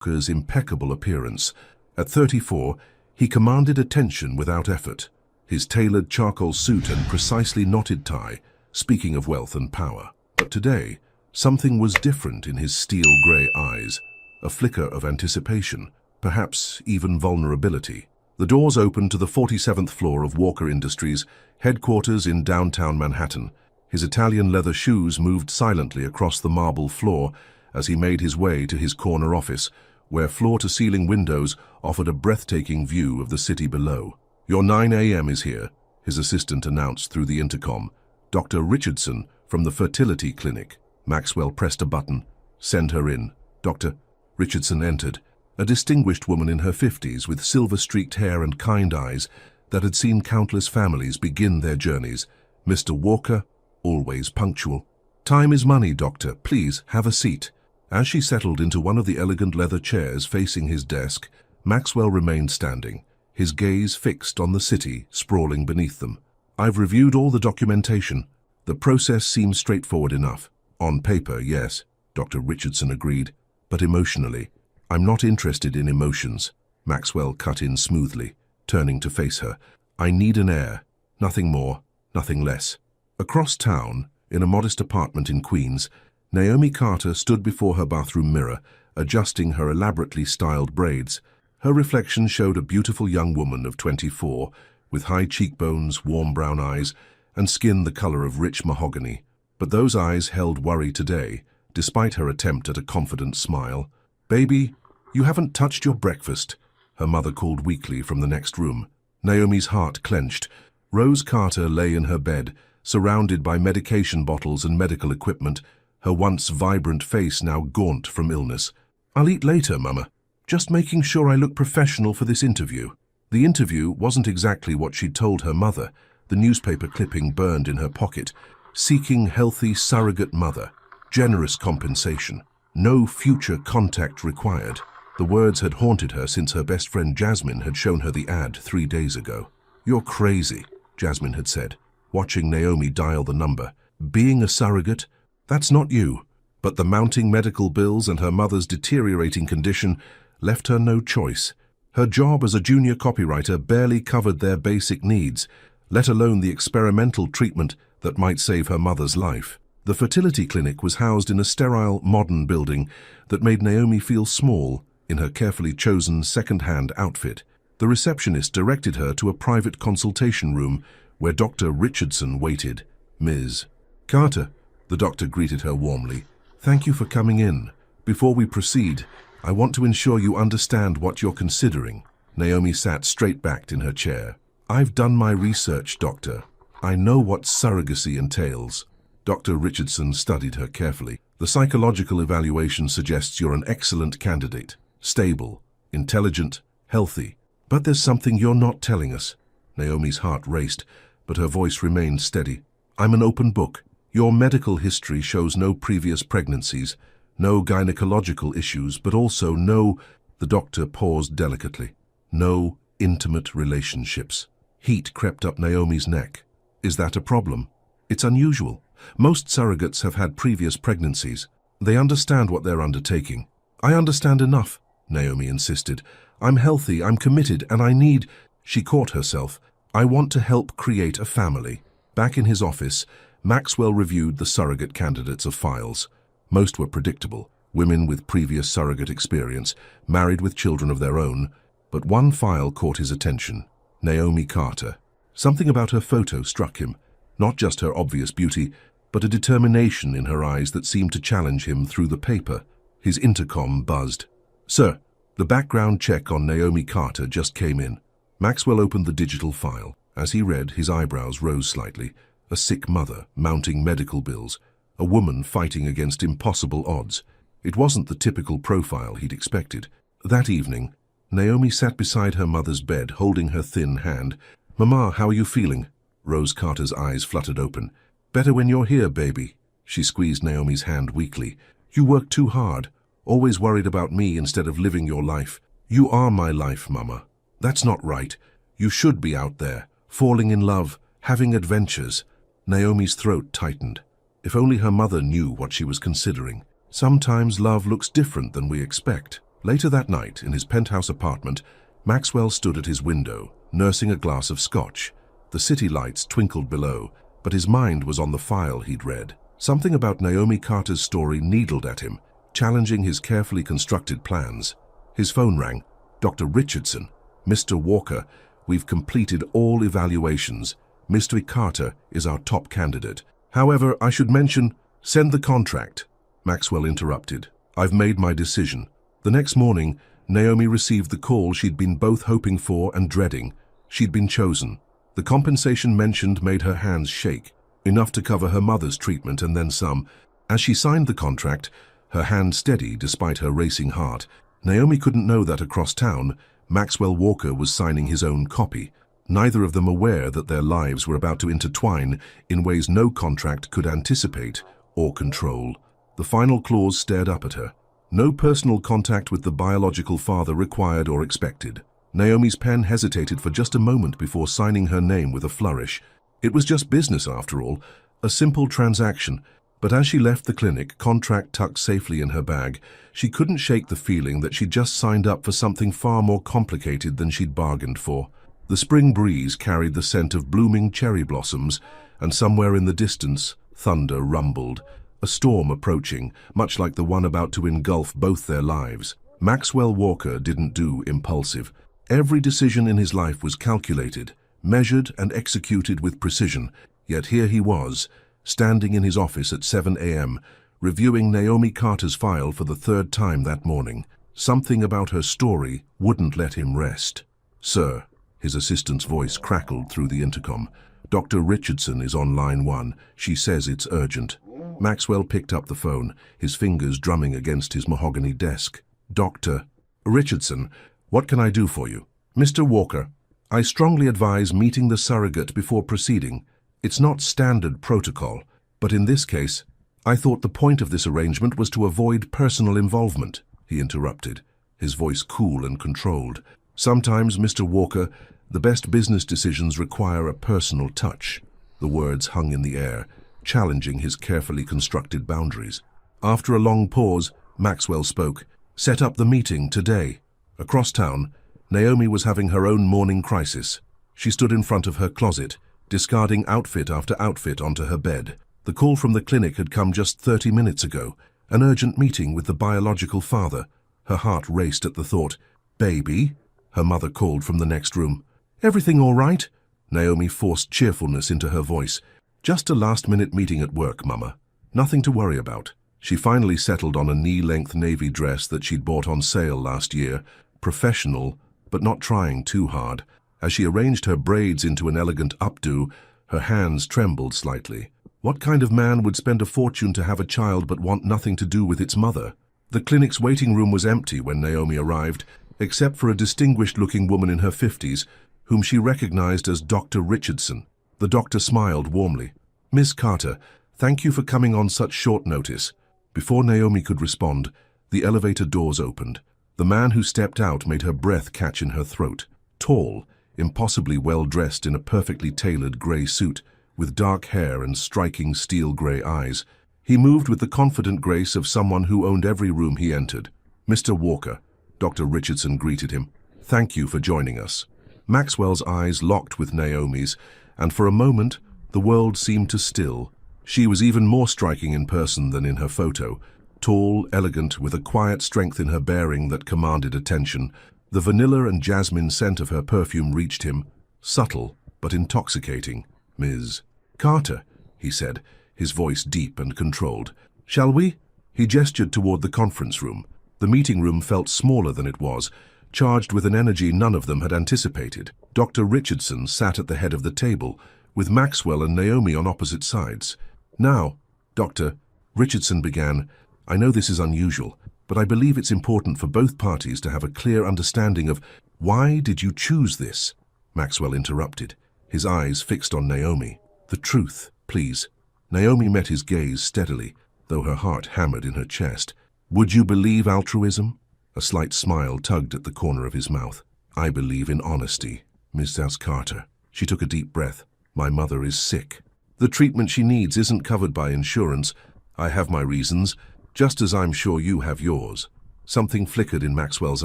Walker's impeccable appearance. At 34, he commanded attention without effort. His tailored charcoal suit and precisely knotted tie, speaking of wealth and power. But today, something was different in his steel-grey eyes. A flicker of anticipation, perhaps even vulnerability. The doors opened to the 47th floor of Walker Industries, headquarters in downtown Manhattan. His Italian leather shoes moved silently across the marble floor as he made his way to his corner office, where floor-to-ceiling windows offered a breathtaking view of the city below. "Your 9 a.m. is here," his assistant announced through the intercom. "Dr. Richardson from the fertility clinic." Maxwell pressed a button. "Send her in." Dr. Richardson entered, a distinguished woman in her 50s with silver-streaked hair and kind eyes that had seen countless families begin their journeys. "Mr. Walker, always punctual." "Time is money, doctor. Please, have a seat." As she settled into one of the elegant leather chairs facing his desk, Maxwell remained standing, his gaze fixed on the city sprawling beneath them. "I've reviewed all the documentation. The process seems straightforward enough." "On paper, yes," Dr. Richardson agreed. "But emotionally, I'm not interested in emotions." Maxwell cut in smoothly, turning to face her. "I need an heir. Nothing more, nothing less." Across town, in a modest apartment in Queens, Naomi Carter stood before her bathroom mirror, adjusting her elaborately styled braids. Her reflection showed a beautiful young woman of 24, with high cheekbones, warm brown eyes, and skin the color of rich mahogany. But those eyes held worry today, despite her attempt at a confident smile. "Baby, you haven't touched your breakfast," her mother called weakly from the next room. Naomi's heart clenched. Rose Carter lay in her bed, surrounded by medication bottles and medical equipment, her once vibrant face now gaunt from illness. "I'll eat later, Mama. Just making sure I look professional for this interview." The interview wasn't exactly what she'd told her mother, the newspaper clipping burned in her pocket. "Seeking healthy surrogate mother. Generous compensation. No future contact required." The words had haunted her since her best friend Jasmine had shown her the ad 3 days ago. "You're crazy," Jasmine had said, watching Naomi dial the number. "Being a surrogate? That's not you." But the mounting medical bills and her mother's deteriorating condition left her no choice. Her job as a junior copywriter barely covered their basic needs, let alone the experimental treatment that might save her mother's life. The fertility clinic was housed in a sterile, modern building that made Naomi feel small in her carefully chosen second-hand outfit. The receptionist directed her to a private consultation room where Dr. Richardson waited. "Ms. Carter," the doctor greeted her warmly. "Thank you for coming in. Before we proceed, I want to ensure you understand what you're considering." Naomi sat straight-backed in her chair. "I've done my research, doctor. I know what surrogacy entails." Dr. Richardson studied her carefully. "The psychological evaluation suggests you're an excellent candidate. Stable, intelligent, healthy. But there's something you're not telling us." Naomi's heart raced, but her voice remained steady. "I'm an open book. Your medical history shows no previous pregnancies, no gynecological issues, but also no—" the doctor paused delicately. "No intimate relationships." Heat crept up Naomi's neck. "Is that a problem?" "It's unusual. Most surrogates have had previous pregnancies. They understand what they're undertaking." "I understand enough," Naomi insisted. "I'm healthy, I'm committed, and I need—" She caught herself. "I want to help create a family." Back in his office, Maxwell reviewed the surrogate candidates of files. Most were predictable, women with previous surrogate experience, married with children of their own. But one file caught his attention. Naomi Carter. Something about her photo struck him. Not just her obvious beauty, but a determination in her eyes that seemed to challenge him through the paper. His intercom buzzed. "Sir, the background check on Naomi Carter just came in." Maxwell opened the digital file. As he read, his eyebrows rose slightly. A sick mother, mounting medical bills. A woman fighting against impossible odds. It wasn't the typical profile he'd expected. That evening, Naomi sat beside her mother's bed, holding her thin hand. "Mama, how are you feeling?" Rose Carter's eyes fluttered open. "Better when you're here, baby." She squeezed Naomi's hand weakly. "You work too hard, always worried about me instead of living your life." "You are my life, Mama." "That's not right. You should be out there, falling in love, having adventures." Naomi's throat tightened. If only her mother knew what she was considering. "Sometimes love looks different than we expect." Later that night, in his penthouse apartment, Maxwell stood at his window, nursing a glass of scotch. The city lights twinkled below, but his mind was on the file he'd read. Something about Naomi Carter's story needled at him, challenging his carefully constructed plans. His phone rang. "Dr. Richardson, Mr. Walker, we've completed all evaluations. Mr. Carter is our top candidate. However, I should mention, send the contract." Maxwell interrupted. "I've made my decision." The next morning, Naomi received the call she'd been both hoping for and dreading. She'd been chosen. The compensation mentioned made her hands shake, enough to cover her mother's treatment and then some. As she signed the contract, her hand steady despite her racing heart, Naomi couldn't know that across town, Maxwell Walker was signing his own copy, neither of them aware that their lives were about to intertwine in ways no contract could anticipate or control. The final clause stared up at her. No personal contact with the biological father required or expected. Naomi's pen hesitated for just a moment before signing her name with a flourish. It was just business after all, a simple transaction. But as she left the clinic, contract tucked safely in her bag, she couldn't shake the feeling that she'd just signed up for something far more complicated than she'd bargained for. The spring breeze carried the scent of blooming cherry blossoms, and somewhere in the distance, thunder rumbled. A storm approaching, much like the one about to engulf both their lives. Maxwell Walker didn't do impulsive. Every decision in his life was calculated, measured and executed with precision, yet here he was, standing in his office at 7 a.m., reviewing Naomi Carter's file for the third time that morning. Something about her story wouldn't let him rest. "Sir," his assistant's voice crackled through the intercom, "Dr. Richardson is on line 1. She says it's urgent." Maxwell picked up the phone, his fingers drumming against his mahogany desk. "Dr. Richardson, what can I do for you?" "Mr. Walker, I strongly advise meeting the surrogate before proceeding. It's not standard protocol, but in this case, I thought the point of this arrangement was to avoid personal involvement," he interrupted, his voice cool and controlled. "Sometimes, Mr. Walker, the best business decisions require a personal touch." The words hung in the air, challenging his carefully constructed boundaries. After a long pause, Maxwell spoke. "Set up the meeting today." Across town, Naomi was having her own morning crisis. She stood in front of her closet, discarding outfit after outfit onto her bed. The call from the clinic had come just 30 minutes ago, an urgent meeting with the biological father. Her heart raced at the thought. "Baby?" her mother called from the next room. "Everything all right?" Naomi forced cheerfulness into her voice. "Just a last-minute meeting at work, Mama. Nothing to worry about." She finally settled on a knee-length navy dress that she'd bought on sale last year, professional, but not trying too hard. As she arranged her braids into an elegant updo, her hands trembled slightly. What kind of man would spend a fortune to have a child but want nothing to do with its mother? The clinic's waiting room was empty when Naomi arrived, except for a distinguished-looking woman in her 50s, whom she recognized as Dr. Richardson. The doctor smiled warmly. "Miss Carter, thank you for coming on such short notice." Before Naomi could respond, the elevator doors opened. The man who stepped out made her breath catch in her throat. Tall, impossibly well-dressed in a perfectly tailored grey suit, with dark hair and striking steel-grey eyes, he moved with the confident grace of someone who owned every room he entered. "Mr. Walker," Dr. Richardson greeted him. "Thank you for joining us." Maxwell's eyes locked with Naomi's, and for a moment, the world seemed to still. She was even more striking in person than in her photo. Tall, elegant, with a quiet strength in her bearing that commanded attention. The vanilla and jasmine scent of her perfume reached him, subtle but intoxicating. "Ms. Carter," he said, his voice deep and controlled. "Shall we?" He gestured toward the conference room. The meeting room felt smaller than it was, charged with an energy none of them had anticipated. Dr. Richardson sat at the head of the table, with Maxwell and Naomi on opposite sides. "Now, Dr. Richardson began, I know this is unusual, but I believe it's important for both parties to have a clear understanding of why did you choose this?" Maxwell interrupted, his eyes fixed on Naomi. "The truth, please." Naomi met his gaze steadily, though her heart hammered in her chest. "Would you believe altruism?" A slight smile tugged at the corner of his mouth. "I believe in honesty, Mrs. Carter." She took a deep breath. "My mother is sick. The treatment she needs isn't covered by insurance. I have my reasons, just as I'm sure you have yours." Something flickered in Maxwell's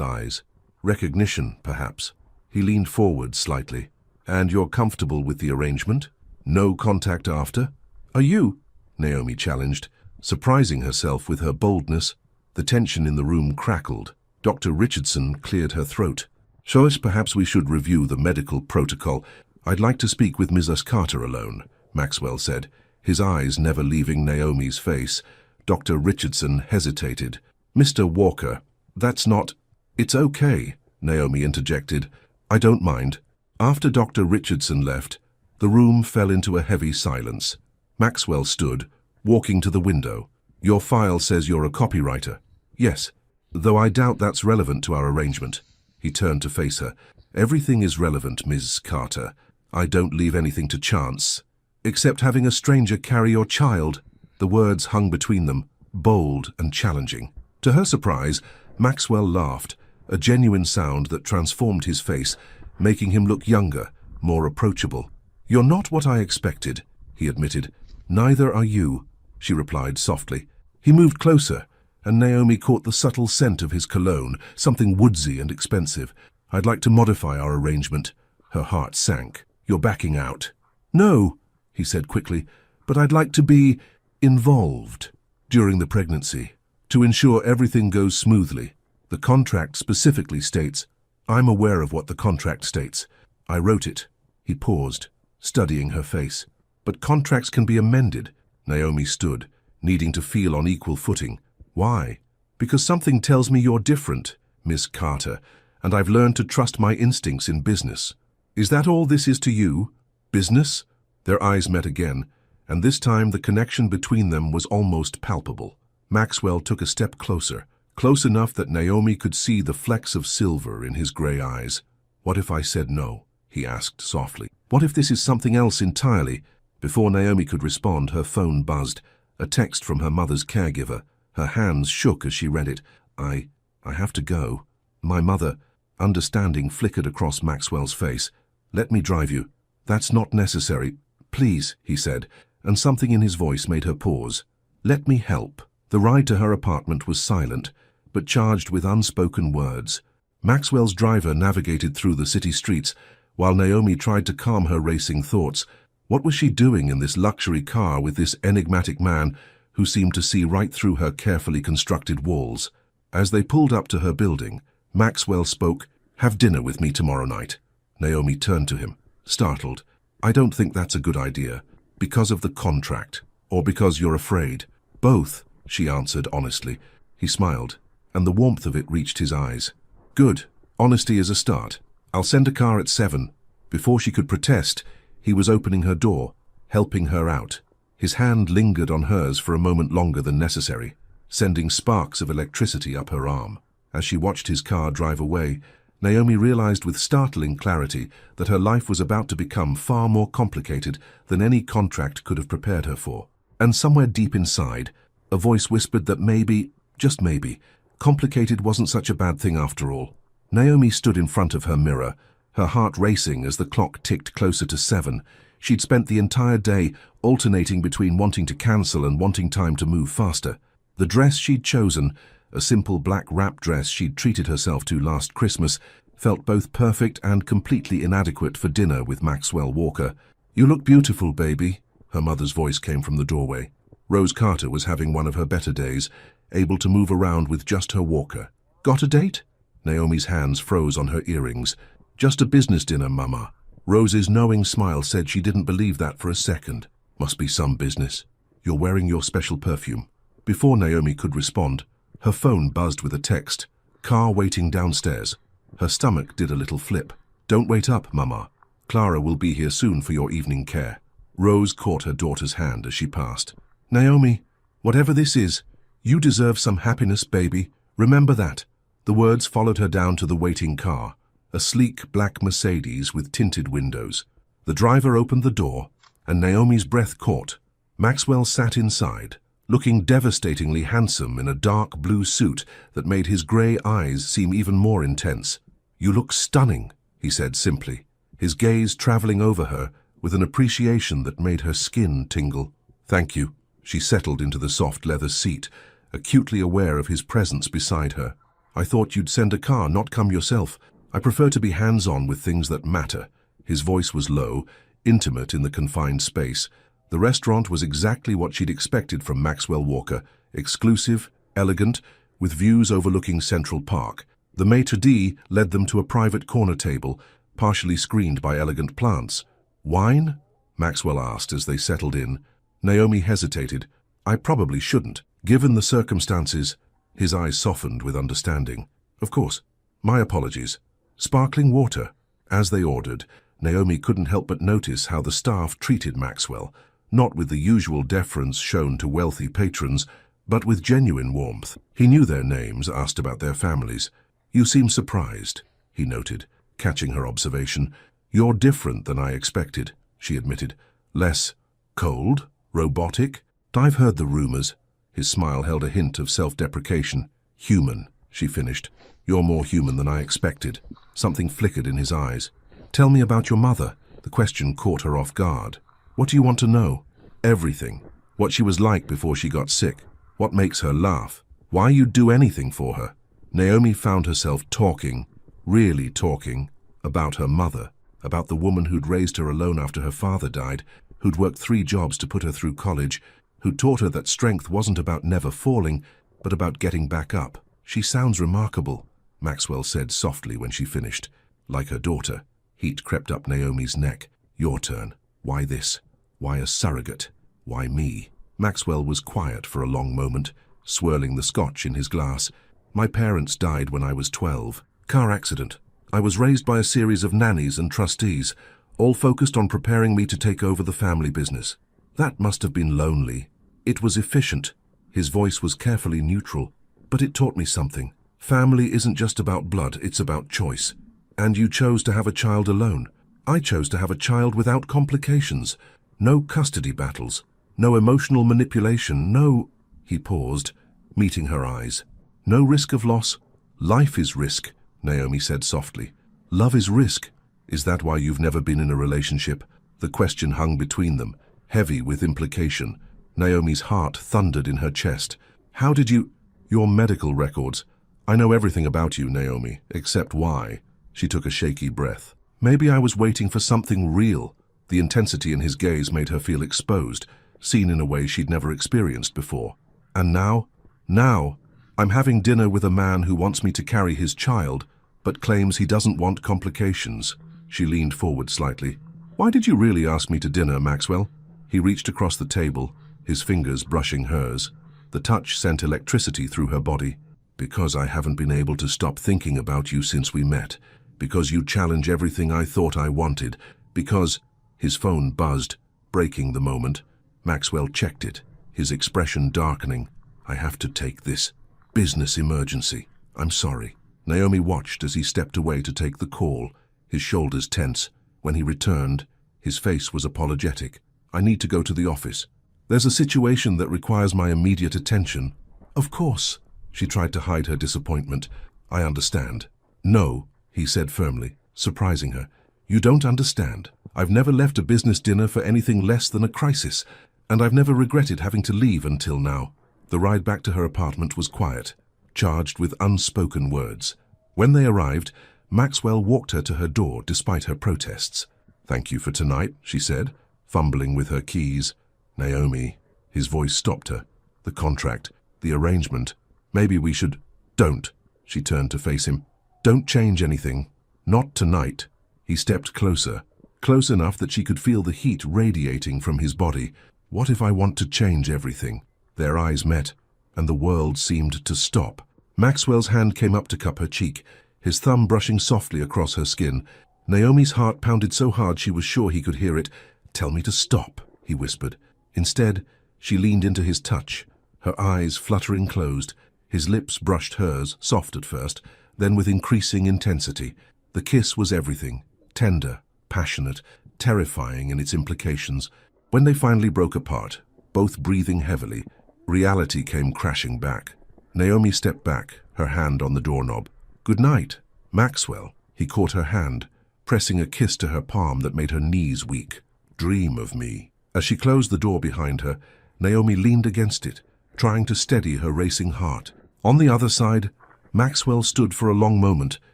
eyes. Recognition, perhaps. He leaned forward slightly. "And you're comfortable with the arrangement? No contact after?" "Are you?" Naomi challenged, surprising herself with her boldness. The tension in the room crackled. Dr. Richardson cleared her throat. "Joyce, perhaps we should review the medical protocol. I'd like to speak with Mrs. Carter alone," Maxwell said, his eyes never leaving Naomi's face. Dr. Richardson hesitated. "Mr. Walker, that's not—" "It's okay," Naomi interjected. "I don't mind." After Dr. Richardson left, the room fell into a heavy silence. Maxwell stood, walking to the window. "Your file says you're a copywriter." "Yes, though I doubt that's relevant to our arrangement." He turned to face her. "Everything is relevant, Ms. Carter. I don't leave anything to chance. Except having a stranger carry your child." The words hung between them, bold and challenging. To her surprise, Maxwell laughed, a genuine sound that transformed his face, making him look younger, more approachable. "You're not what I expected," he admitted. "Neither are you," she replied softly. He moved closer, and Naomi caught the subtle scent of his cologne, something woodsy and expensive. "I'd like to modify our arrangement." Her heart sank. "You're backing out." "No," he said quickly, "but I'd like to be involved during the pregnancy, to ensure everything goes smoothly. The contract specifically states—" "I'm aware of what the contract states. I wrote it." He paused, studying her face. "But contracts can be amended." Naomi stood, needing to feel on equal footing. "Why?" "Because something tells me you're different, Miss Carter, and I've learned to trust my instincts in business." "Is that all this is to you? Business?" Their eyes met again, and this time the connection between them was almost palpable. Maxwell took a step closer, close enough that Naomi could see the flecks of silver in his gray eyes. "What if I said no?" he asked softly. "What if this is something else entirely?" Before Naomi could respond, her phone buzzed, a text from her mother's caregiver. Her hands shook as she read it. I have to go. My mother." Understanding flickered across Maxwell's face. "Let me drive you." "That's not necessary." "Please," he said, and something in his voice made her pause. "Let me help." The ride to her apartment was silent, but charged with unspoken words. Maxwell's driver navigated through the city streets, while Naomi tried to calm her racing thoughts. What was she doing in this luxury car with this enigmatic man who seemed to see right through her carefully constructed walls? As they pulled up to her building, Maxwell spoke. "Have dinner with me tomorrow night." Naomi turned to him, startled. "I don't think that's a good idea. Because of the contract, or because you're afraid?" "Both," she answered honestly. He smiled, and the warmth of it reached his eyes. "Good. Honesty is a start. I'll send a car at 7. Before she could protest, he was opening her door, helping her out. His hand lingered on hers for a moment longer than necessary, sending sparks of electricity up her arm. As she watched his car drive away, Naomi realized with startling clarity that her life was about to become far more complicated than any contract could have prepared her for. And somewhere deep inside, a voice whispered that maybe, just maybe, complicated wasn't such a bad thing after all. Naomi stood in front of her mirror, her heart racing as the clock ticked closer to 7. She'd spent the entire day alternating between wanting to cancel and wanting time to move faster. The dress she'd chosen, a simple black wrap dress she'd treated herself to last Christmas, felt both perfect and completely inadequate for dinner with Maxwell Walker. "You look beautiful, baby," her mother's voice came from the doorway. Rose Carter was having one of her better days, able to move around with just her walker. "Got a date?" Naomi's hands froze on her earrings. "Just a business dinner, Mama." Rose's knowing smile said she didn't believe that for a second. "Must be some business. You're wearing your special perfume." Before Naomi could respond, her phone buzzed with a text. "Car waiting downstairs." Her stomach did a little flip. "Don't wait up, Mama. Clara will be here soon for your evening care." Rose caught her daughter's hand as she passed. "Naomi, whatever this is, you deserve some happiness, baby. Remember that." The words followed her down to the waiting car, a sleek black Mercedes with tinted windows. The driver opened the door, and Naomi's breath caught. Maxwell sat inside, looking devastatingly handsome in a dark blue suit that made his grey eyes seem even more intense. "You look stunning," he said simply, his gaze travelling over her with an appreciation that made her skin tingle. "Thank you." She settled into the soft leather seat, acutely aware of his presence beside her. I thought you'd send a car, not come yourself. I prefer to be hands-on with things that matter." His voice was low, intimate in the confined space. The restaurant was exactly what she'd expected from Maxwell Walker, exclusive, elegant, with views overlooking Central Park. The maitre d' led them to a private corner table, partially screened by elegant plants. "Wine?" Maxwell asked as they settled in. Naomi hesitated. "I probably shouldn't, given the circumstances." His eyes softened with understanding. "Of course. My apologies. Sparkling water." As they ordered, Naomi couldn't help but notice how the staff treated Maxwell, not with the usual deference shown to wealthy patrons, but with genuine warmth. He knew their names, asked about their families. "You seem surprised," he noted, catching her observation. "You're different than I expected," she admitted. "Less cold? Robotic? I've heard the rumors." His smile held a hint of self-deprecation. "Human," she finished. "You're more human than I expected." Something flickered in his eyes. "Tell me about your mother." The question caught her off guard. "What do you want to know?" "Everything. What she was like before she got sick. What makes her laugh. Why you'd do anything for her." Naomi found herself talking, really talking, about her mother, about the woman who'd raised her alone after her father died, who'd worked 3 jobs to put her through college, who taught her that strength wasn't about never falling, but about getting back up. "She sounds remarkable," Maxwell said softly when she finished. Like her daughter. Heat crept up Naomi's neck. "Your turn. Why this? Why a surrogate? Why me?" Maxwell was quiet for a long moment, swirling the scotch in his glass. "My parents died when I was 12. Car accident. I was raised by a series of nannies and trustees, all focused on preparing me to take over the family business. That must have been lonely. It was efficient." His voice was carefully neutral. "But it taught me something. Family isn't just about blood, it's about choice. And you chose to have a child alone. I chose to have a child without complications. No custody battles. No emotional manipulation. No—" He paused, meeting her eyes. "No risk of loss. Life is risk," Naomi said softly. "Love is risk. Is that why you've never been in a relationship?" The question hung between them, heavy with implication. Naomi's heart thundered in her chest. "How did you—" "Your medical records. I know everything about you, Naomi, except why." She took a shaky breath. "Maybe I was waiting for something real." The intensity in his gaze made her feel exposed, seen in a way she'd never experienced before. "And now? Now, I'm having dinner with a man who wants me to carry his child, but claims he doesn't want complications." She leaned forward slightly. "Why did you really ask me to dinner, Maxwell?" He reached across the table, his fingers brushing hers. The touch sent electricity through her body. "Because I haven't been able to stop thinking about you since we met. Because you challenge everything I thought I wanted. Because—" His phone buzzed, breaking the moment. Maxwell checked it, his expression darkening. "I have to take this. Business emergency. I'm sorry." Naomi watched as he stepped away to take the call, his shoulders tense. When he returned, his face was apologetic. "I need to go to the office. There's a situation that requires my immediate attention." "Of course." She tried to hide her disappointment. "I understand." "No," he said firmly, surprising her. "You don't understand. I've never left a business dinner for anything less than a crisis, and I've never regretted having to leave until now." The ride back to her apartment was quiet, charged with unspoken words. When they arrived, Maxwell walked her to her door despite her protests. "Thank you for tonight," she said, fumbling with her keys. "Naomi," his voice stopped her. "The contract, the arrangement. Maybe we should—" "Don't." She turned to face him. "Don't change anything. Not tonight." He stepped closer, close enough that she could feel the heat radiating from his body. "What if I want to change everything?" Their eyes met, and the world seemed to stop. Maxwell's hand came up to cup her cheek, his thumb brushing softly across her skin. Naomi's heart pounded so hard she was sure he could hear it. "Tell me to stop," he whispered. Instead, she leaned into his touch, her eyes fluttering closed. His lips brushed hers, soft at first, then with increasing intensity. The kiss was everything, tender, passionate, terrifying in its implications. When they finally broke apart, both breathing heavily, reality came crashing back. Naomi stepped back, her hand on the doorknob. "Good night, Maxwell." He caught her hand, pressing a kiss to her palm that made her knees weak. "Dream of me." As she closed the door behind her, Naomi leaned against it, trying to steady her racing heart. On the other side, Maxwell stood for a long moment,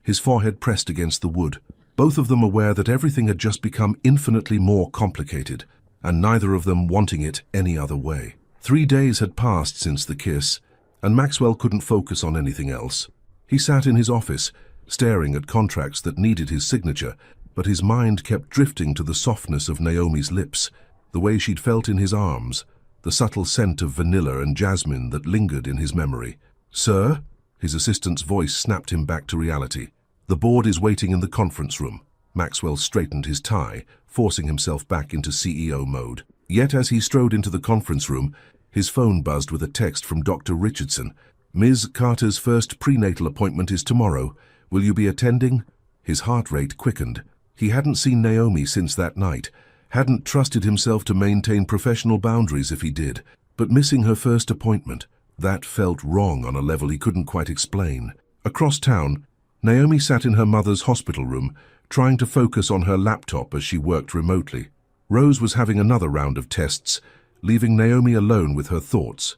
his forehead pressed against the wood, both of them aware that everything had just become infinitely more complicated, and neither of them wanting it any other way. 3 days had passed since the kiss, and Maxwell couldn't focus on anything else. He sat in his office, staring at contracts that needed his signature, but his mind kept drifting to the softness of Naomi's lips, the way she'd felt in his arms, the subtle scent of vanilla and jasmine that lingered in his memory. "Sir?" His assistant's voice snapped him back to reality. "The board is waiting in the conference room." Maxwell straightened his tie, forcing himself back into CEO mode. Yet as he strode into the conference room, his phone buzzed with a text from Dr. Richardson. "Ms. Carter's first prenatal appointment is tomorrow. Will you be attending?" His heart rate quickened. He hadn't seen Naomi since that night, hadn't trusted himself to maintain professional boundaries if he did, but missing her first appointment, that felt wrong on a level he couldn't quite explain. Across town, Naomi sat in her mother's hospital room, trying to focus on her laptop as she worked remotely. Rose was having another round of tests, leaving Naomi alone with her thoughts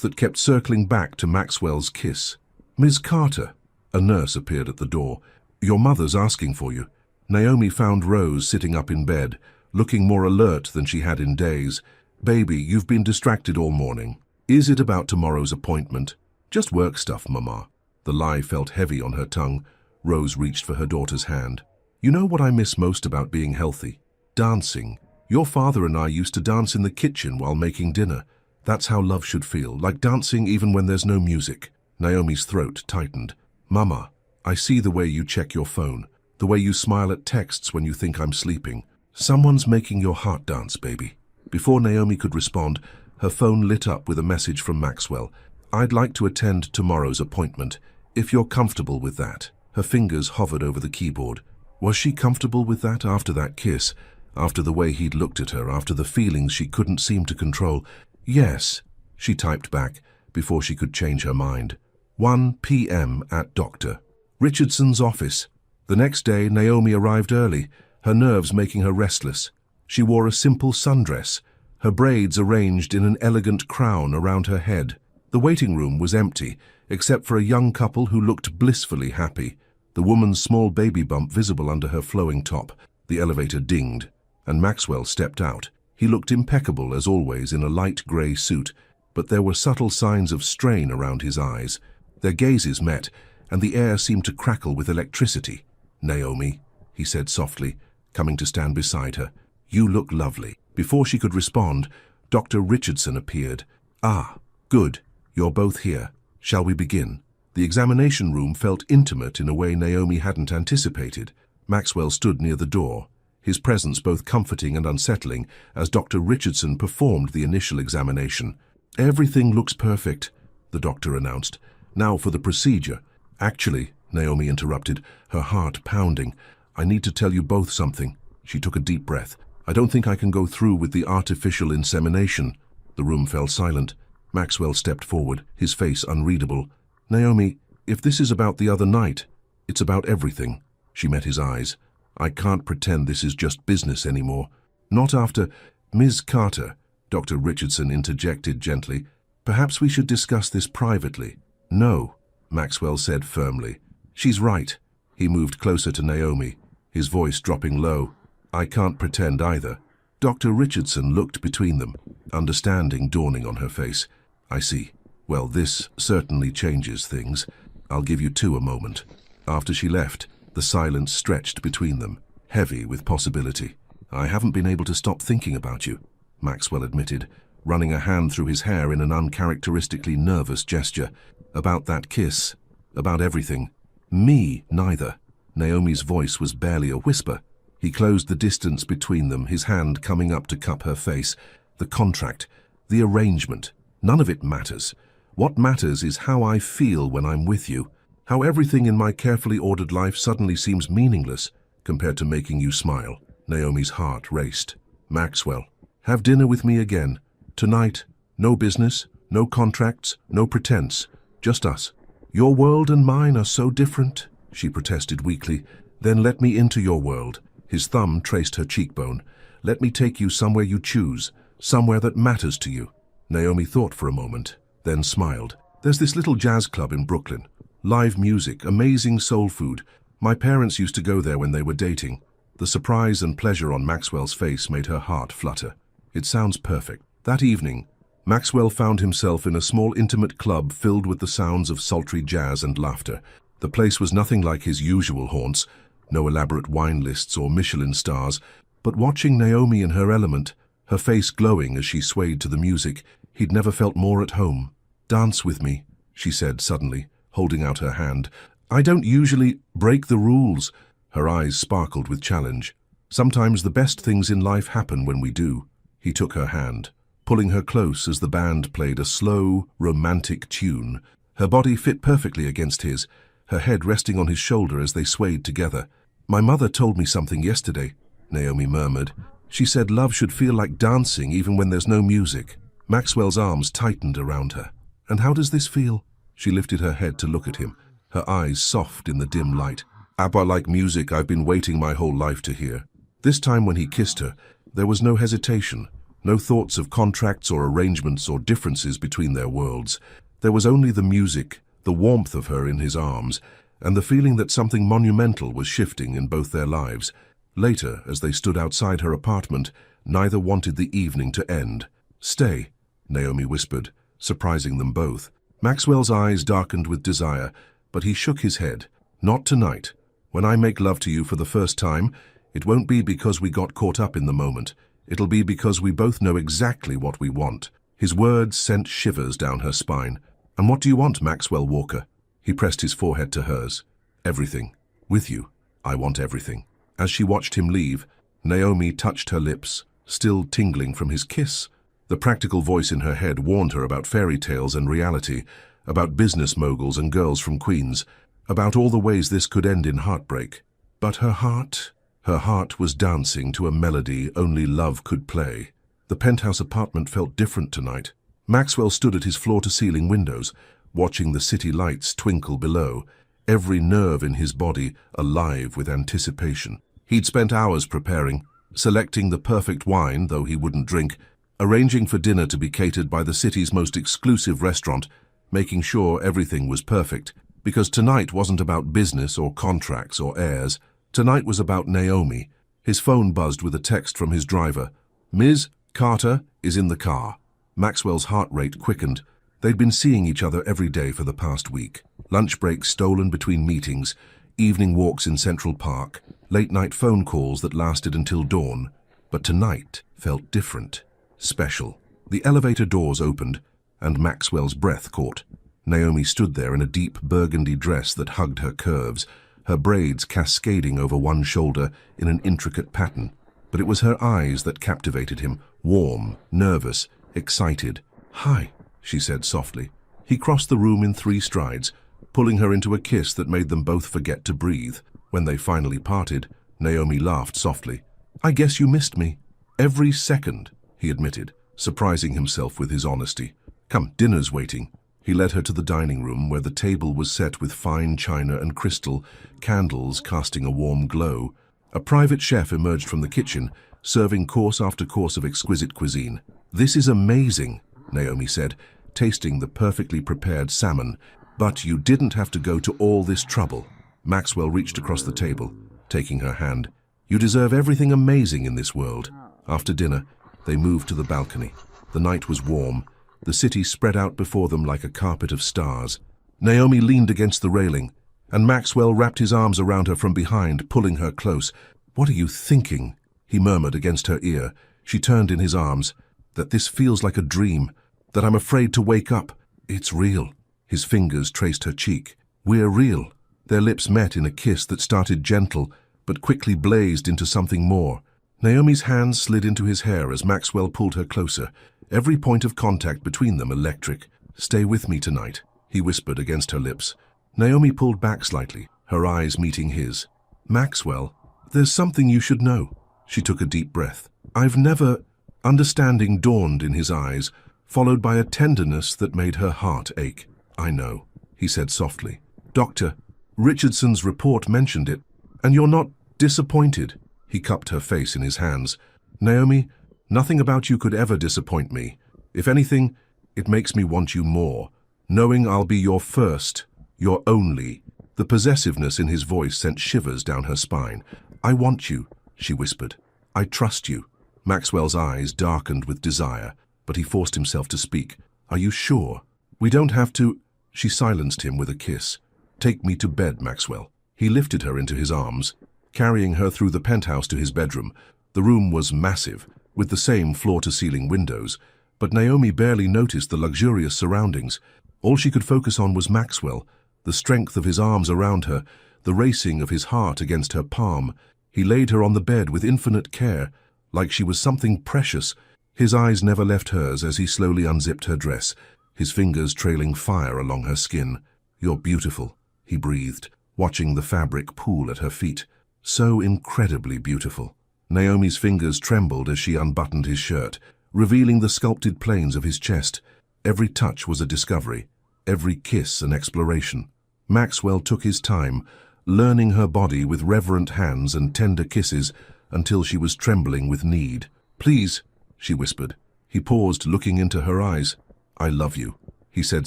that kept circling back to Maxwell's kiss. "Ms. Carter," a nurse appeared at the door. "Your mother's asking for you." Naomi found Rose sitting up in bed, looking more alert than she had in days. "Baby, you've been distracted all morning. Is it about tomorrow's appointment?" "Just work stuff, Mama." The lie felt heavy on her tongue. Rose reached for her daughter's hand. "You know what I miss most about being healthy? Dancing. Your father and I used to dance in the kitchen while making dinner. That's how love should feel, like dancing even when there's no music." Naomi's throat tightened. "Mama, I see the way you check your phone, the way you smile at texts when you think I'm sleeping. Someone's making your heart dance, baby." Before Naomi could respond, her phone lit up with a message from Maxwell. "I'd like to attend tomorrow's appointment, if you're comfortable with that." Her fingers hovered over the keyboard. Was she comfortable with that after that kiss, after the way he'd looked at her, after the feelings she couldn't seem to control? "Yes," she typed back, before she could change her mind. 1 p.m. at Dr. Richardson's office. The next day, Naomi arrived early, her nerves making her restless. She wore a simple sundress, her braids arranged in an elegant crown around her head. The waiting room was empty, except for a young couple who looked blissfully happy, the woman's small baby bump visible under her flowing top. The elevator dinged, and Maxwell stepped out. He looked impeccable as always in a light grey suit, but there were subtle signs of strain around his eyes. Their gazes met, and the air seemed to crackle with electricity. "Naomi," he said softly, coming to stand beside her, "you look lovely." Before she could respond, Dr. Richardson appeared. "Ah, good. You're both here. Shall we begin?" The examination room felt intimate in a way Naomi hadn't anticipated. Maxwell stood near the door, his presence both comforting and unsettling as Dr. Richardson performed the initial examination. "Everything looks perfect," the doctor announced. "Now for the procedure." "Actually," Naomi interrupted, her heart pounding, "I need to tell you both something." She took a deep breath. "I don't think I can go through with the artificial insemination." The room fell silent. Maxwell stepped forward, his face unreadable. "Naomi, if this is about the other night, it's about everything." She met his eyes. "I can't pretend this is just business anymore. Not after—" "Ms. Carter," Dr. Richardson interjected gently, "perhaps we should discuss this privately." "No," Maxwell said firmly. "She's right." He moved closer to Naomi, his voice dropping low. "I can't pretend either." Dr. Richardson looked between them, understanding dawning on her face. "I see. Well, this certainly changes things. I'll give you two a moment." After she left, the silence stretched between them, heavy with possibility. "I haven't been able to stop thinking about you," Maxwell admitted, running a hand through his hair in an uncharacteristically nervous gesture. "About that kiss, about everything." "Me, neither." Naomi's voice was barely a whisper. He closed the distance between them, his hand coming up to cup her face. "The contract, the arrangement, none of it matters. What matters is how I feel when I'm with you, how everything in my carefully ordered life suddenly seems meaningless compared to making you smile." Naomi's heart raced. "Maxwell, have dinner with me again. Tonight, no business, no contracts, no pretense, just us." "Your world and mine are so different," she protested weakly. "Then let me into your world." His thumb traced her cheekbone. "Let me take you somewhere you choose, somewhere that matters to you." Naomi thought for a moment, then smiled. "There's this little jazz club in Brooklyn. Live music, amazing soul food. My parents used to go there when they were dating. The surprise and pleasure on Maxwell's face made her heart flutter. It sounds perfect. That evening, Maxwell found himself in a small intimate club filled with the sounds of sultry jazz and laughter. The place was nothing like his usual haunts, no elaborate wine lists or Michelin stars, but watching Naomi in her element, her face glowing as she swayed to the music, he'd never felt more at home. "Dance with me," she said suddenly, holding out her hand. "I don't usually break the rules." Her eyes sparkled with challenge. "Sometimes the best things in life happen when we do." He took her hand, pulling her close as the band played a slow, romantic tune. Her body fit perfectly against his, her head resting on his shoulder as they swayed together. "My mother told me something yesterday," Naomi murmured. "She said love should feel like dancing even when there's no music." Maxwell's arms tightened around her. "And how does this feel?" She lifted her head to look at him, her eyes soft in the dim light. "ABBA like music I've been waiting my whole life to hear." This time when he kissed her, there was no hesitation, no thoughts of contracts or arrangements or differences between their worlds. There was only the music, the warmth of her in his arms, and the feeling that something monumental was shifting in both their lives. Later, as they stood outside her apartment, neither wanted the evening to end. "Stay," Naomi whispered, surprising them both. Maxwell's eyes darkened with desire, but he shook his head. "Not tonight. When I make love to you for the first time, it won't be because we got caught up in the moment. It'll be because we both know exactly what we want." His words sent shivers down her spine. "And what do you want, Maxwell Walker?" He pressed his forehead to hers. "Everything. With you, I want everything." As she watched him leave, Naomi touched her lips, still tingling from his kiss. The practical voice in her head warned her about fairy tales and reality, about business moguls and girls from Queens, about all the ways this could end in heartbreak. But her heart was dancing to a melody only love could play. The penthouse apartment felt different tonight. Maxwell stood at his floor-to-ceiling windows, watching the city lights twinkle below, every nerve in his body alive with anticipation. He'd spent hours preparing, selecting the perfect wine, though he wouldn't drink, arranging for dinner to be catered by the city's most exclusive restaurant, making sure everything was perfect, because tonight wasn't about business or contracts or heirs. Tonight was about Naomi. His phone buzzed with a text from his driver. "Ms. Carter is in the car." Maxwell's heart rate quickened. They'd been seeing each other every day for the past week. Lunch breaks stolen between meetings, evening walks in Central Park, late-night phone calls that lasted until dawn. But tonight felt different, special. The elevator doors opened, and Maxwell's breath caught. Naomi stood there in a deep burgundy dress that hugged her curves, her braids cascading over one shoulder in an intricate pattern. But it was her eyes that captivated him, warm, nervous, excited. "Hi," she said softly. He crossed the room in 3 strides, pulling her into a kiss that made them both forget to breathe. When they finally parted, Naomi laughed softly. "I guess you missed me." "Every second," he admitted, surprising himself with his honesty. "Come, dinner's waiting." He led her to the dining room, where the table was set with fine china and crystal, candles casting a warm glow. A private chef emerged from the kitchen, serving course after course of exquisite cuisine. "This is amazing," Naomi said, tasting the perfectly prepared salmon. "But you didn't have to go to all this trouble." Maxwell reached across the table, taking her hand. "You deserve everything amazing in this world." After dinner, they moved to the balcony. The night was warm. The city spread out before them like a carpet of stars. Naomi leaned against the railing, and Maxwell wrapped his arms around her from behind, pulling her close. "What are you thinking?" he murmured against her ear. She turned in his arms. "That this feels like a dream, that I'm afraid to wake up. It's real." His fingers traced her cheek. "We're real." Their lips met in a kiss that started gentle, but quickly blazed into something more. Naomi's hands slid into his hair as Maxwell pulled her closer, every point of contact between them electric. "Stay with me tonight," he whispered against her lips. Naomi pulled back slightly, her eyes meeting his. "Maxwell, there's something you should know." She took a deep breath. "I've never—" Understanding dawned in his eyes, followed by a tenderness that made her heart ache. "I know," he said softly. "Dr. Richardson's report mentioned it, and you're not disappointed." He cupped her face in his hands. "Naomi, nothing about you could ever disappoint me. If anything, it makes me want you more, knowing I'll be your first You're only. The possessiveness in his voice sent shivers down her spine. I want you, she whispered. I trust you. Maxwell's eyes darkened with desire, but he forced himself to speak. Are you sure? We don't have to. She silenced him with a kiss. Take me to bed, Maxwell. He lifted her into his arms, carrying her through the penthouse to his bedroom. The room was massive, with the same floor-to-ceiling windows, but Naomi barely noticed the luxurious surroundings. All she could focus on was Maxwell, the strength of his arms around her, the racing of his heart against her palm. He laid her on the bed with infinite care, like she was something precious. His eyes never left hers as he slowly unzipped her dress, his fingers trailing fire along her skin. You're beautiful, he breathed, watching the fabric pool at her feet. So incredibly beautiful. Naomi's fingers trembled as she unbuttoned his shirt, revealing the sculpted planes of his chest. Every touch was a discovery, every kiss an exploration. Maxwell took his time, learning her body with reverent hands and tender kisses until she was trembling with need. Please, she whispered. He paused, looking into her eyes. I love you, he said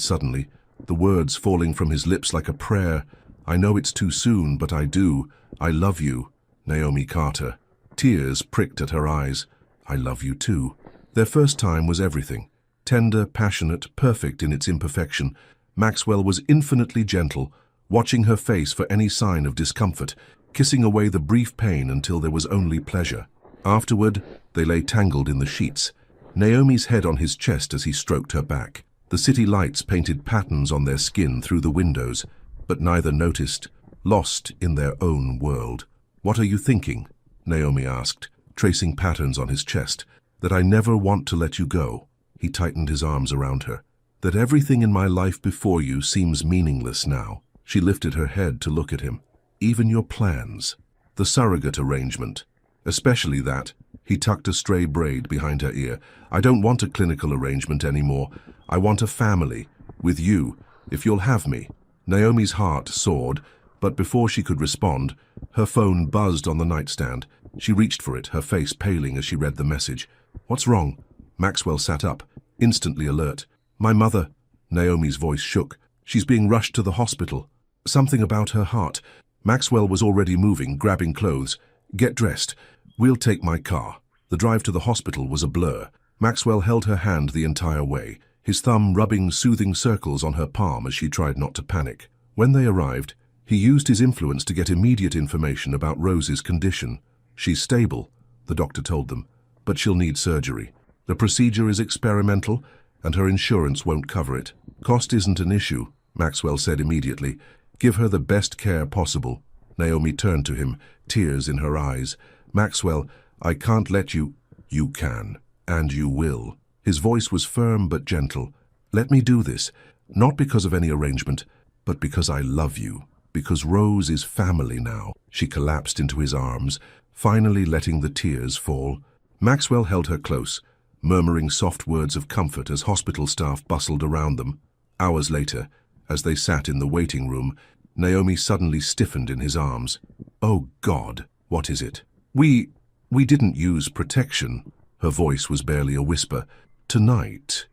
suddenly, the words falling from his lips like a prayer. I know it's too soon, but I do. I love you, Naomi Carter. Tears pricked at her eyes. I love you too. Their first time was everything. Tender, passionate, perfect in its imperfection. Maxwell was infinitely gentle, watching her face for any sign of discomfort, kissing away the brief pain until there was only pleasure. Afterward, they lay tangled in the sheets, Naomi's head on his chest as he stroked her back. The city lights painted patterns on their skin through the windows, but neither noticed, lost in their own world. What are you thinking? Naomi asked, tracing patterns on his chest. That I never want to let you go. He tightened his arms around her. That everything in my life before you seems meaningless now. She lifted her head to look at him. Even your plans. The surrogate arrangement. Especially that. He tucked a stray braid behind her ear. I don't want a clinical arrangement anymore. I want a family. With you, if you'll have me. Naomi's heart soared, but before she could respond, her phone buzzed on the nightstand. She reached for it, her face paling as she read the message. What's wrong? Maxwell sat up, instantly alert. My mother. Naomi's voice shook. She's being rushed to the hospital. Something about her heart. Maxwell was already moving, grabbing clothes. Get dressed. We'll take my car. The drive to the hospital was a blur. Maxwell held her hand the entire way, his thumb rubbing soothing circles on her palm as she tried not to panic. When they arrived, he used his influence to get immediate information about Rose's condition. She's stable, the doctor told them, but she'll need surgery. The procedure is experimental, and her insurance won't cover it. Cost isn't an issue, Maxwell said immediately. Give her the best care possible. Naomi turned to him, tears in her eyes. Maxwell, I can't let you. You can, and you will. His voice was firm but gentle. Let me do this, not because of any arrangement, but because I love you. Because Rose is family now. She collapsed into his arms, finally letting the tears fall. Maxwell held her close, murmuring soft words of comfort as hospital staff bustled around them. Hours later, as they sat in the waiting room, Naomi suddenly stiffened in his arms. Oh God, what is it? We didn't use protection. Her voice was barely a whisper. Tonight,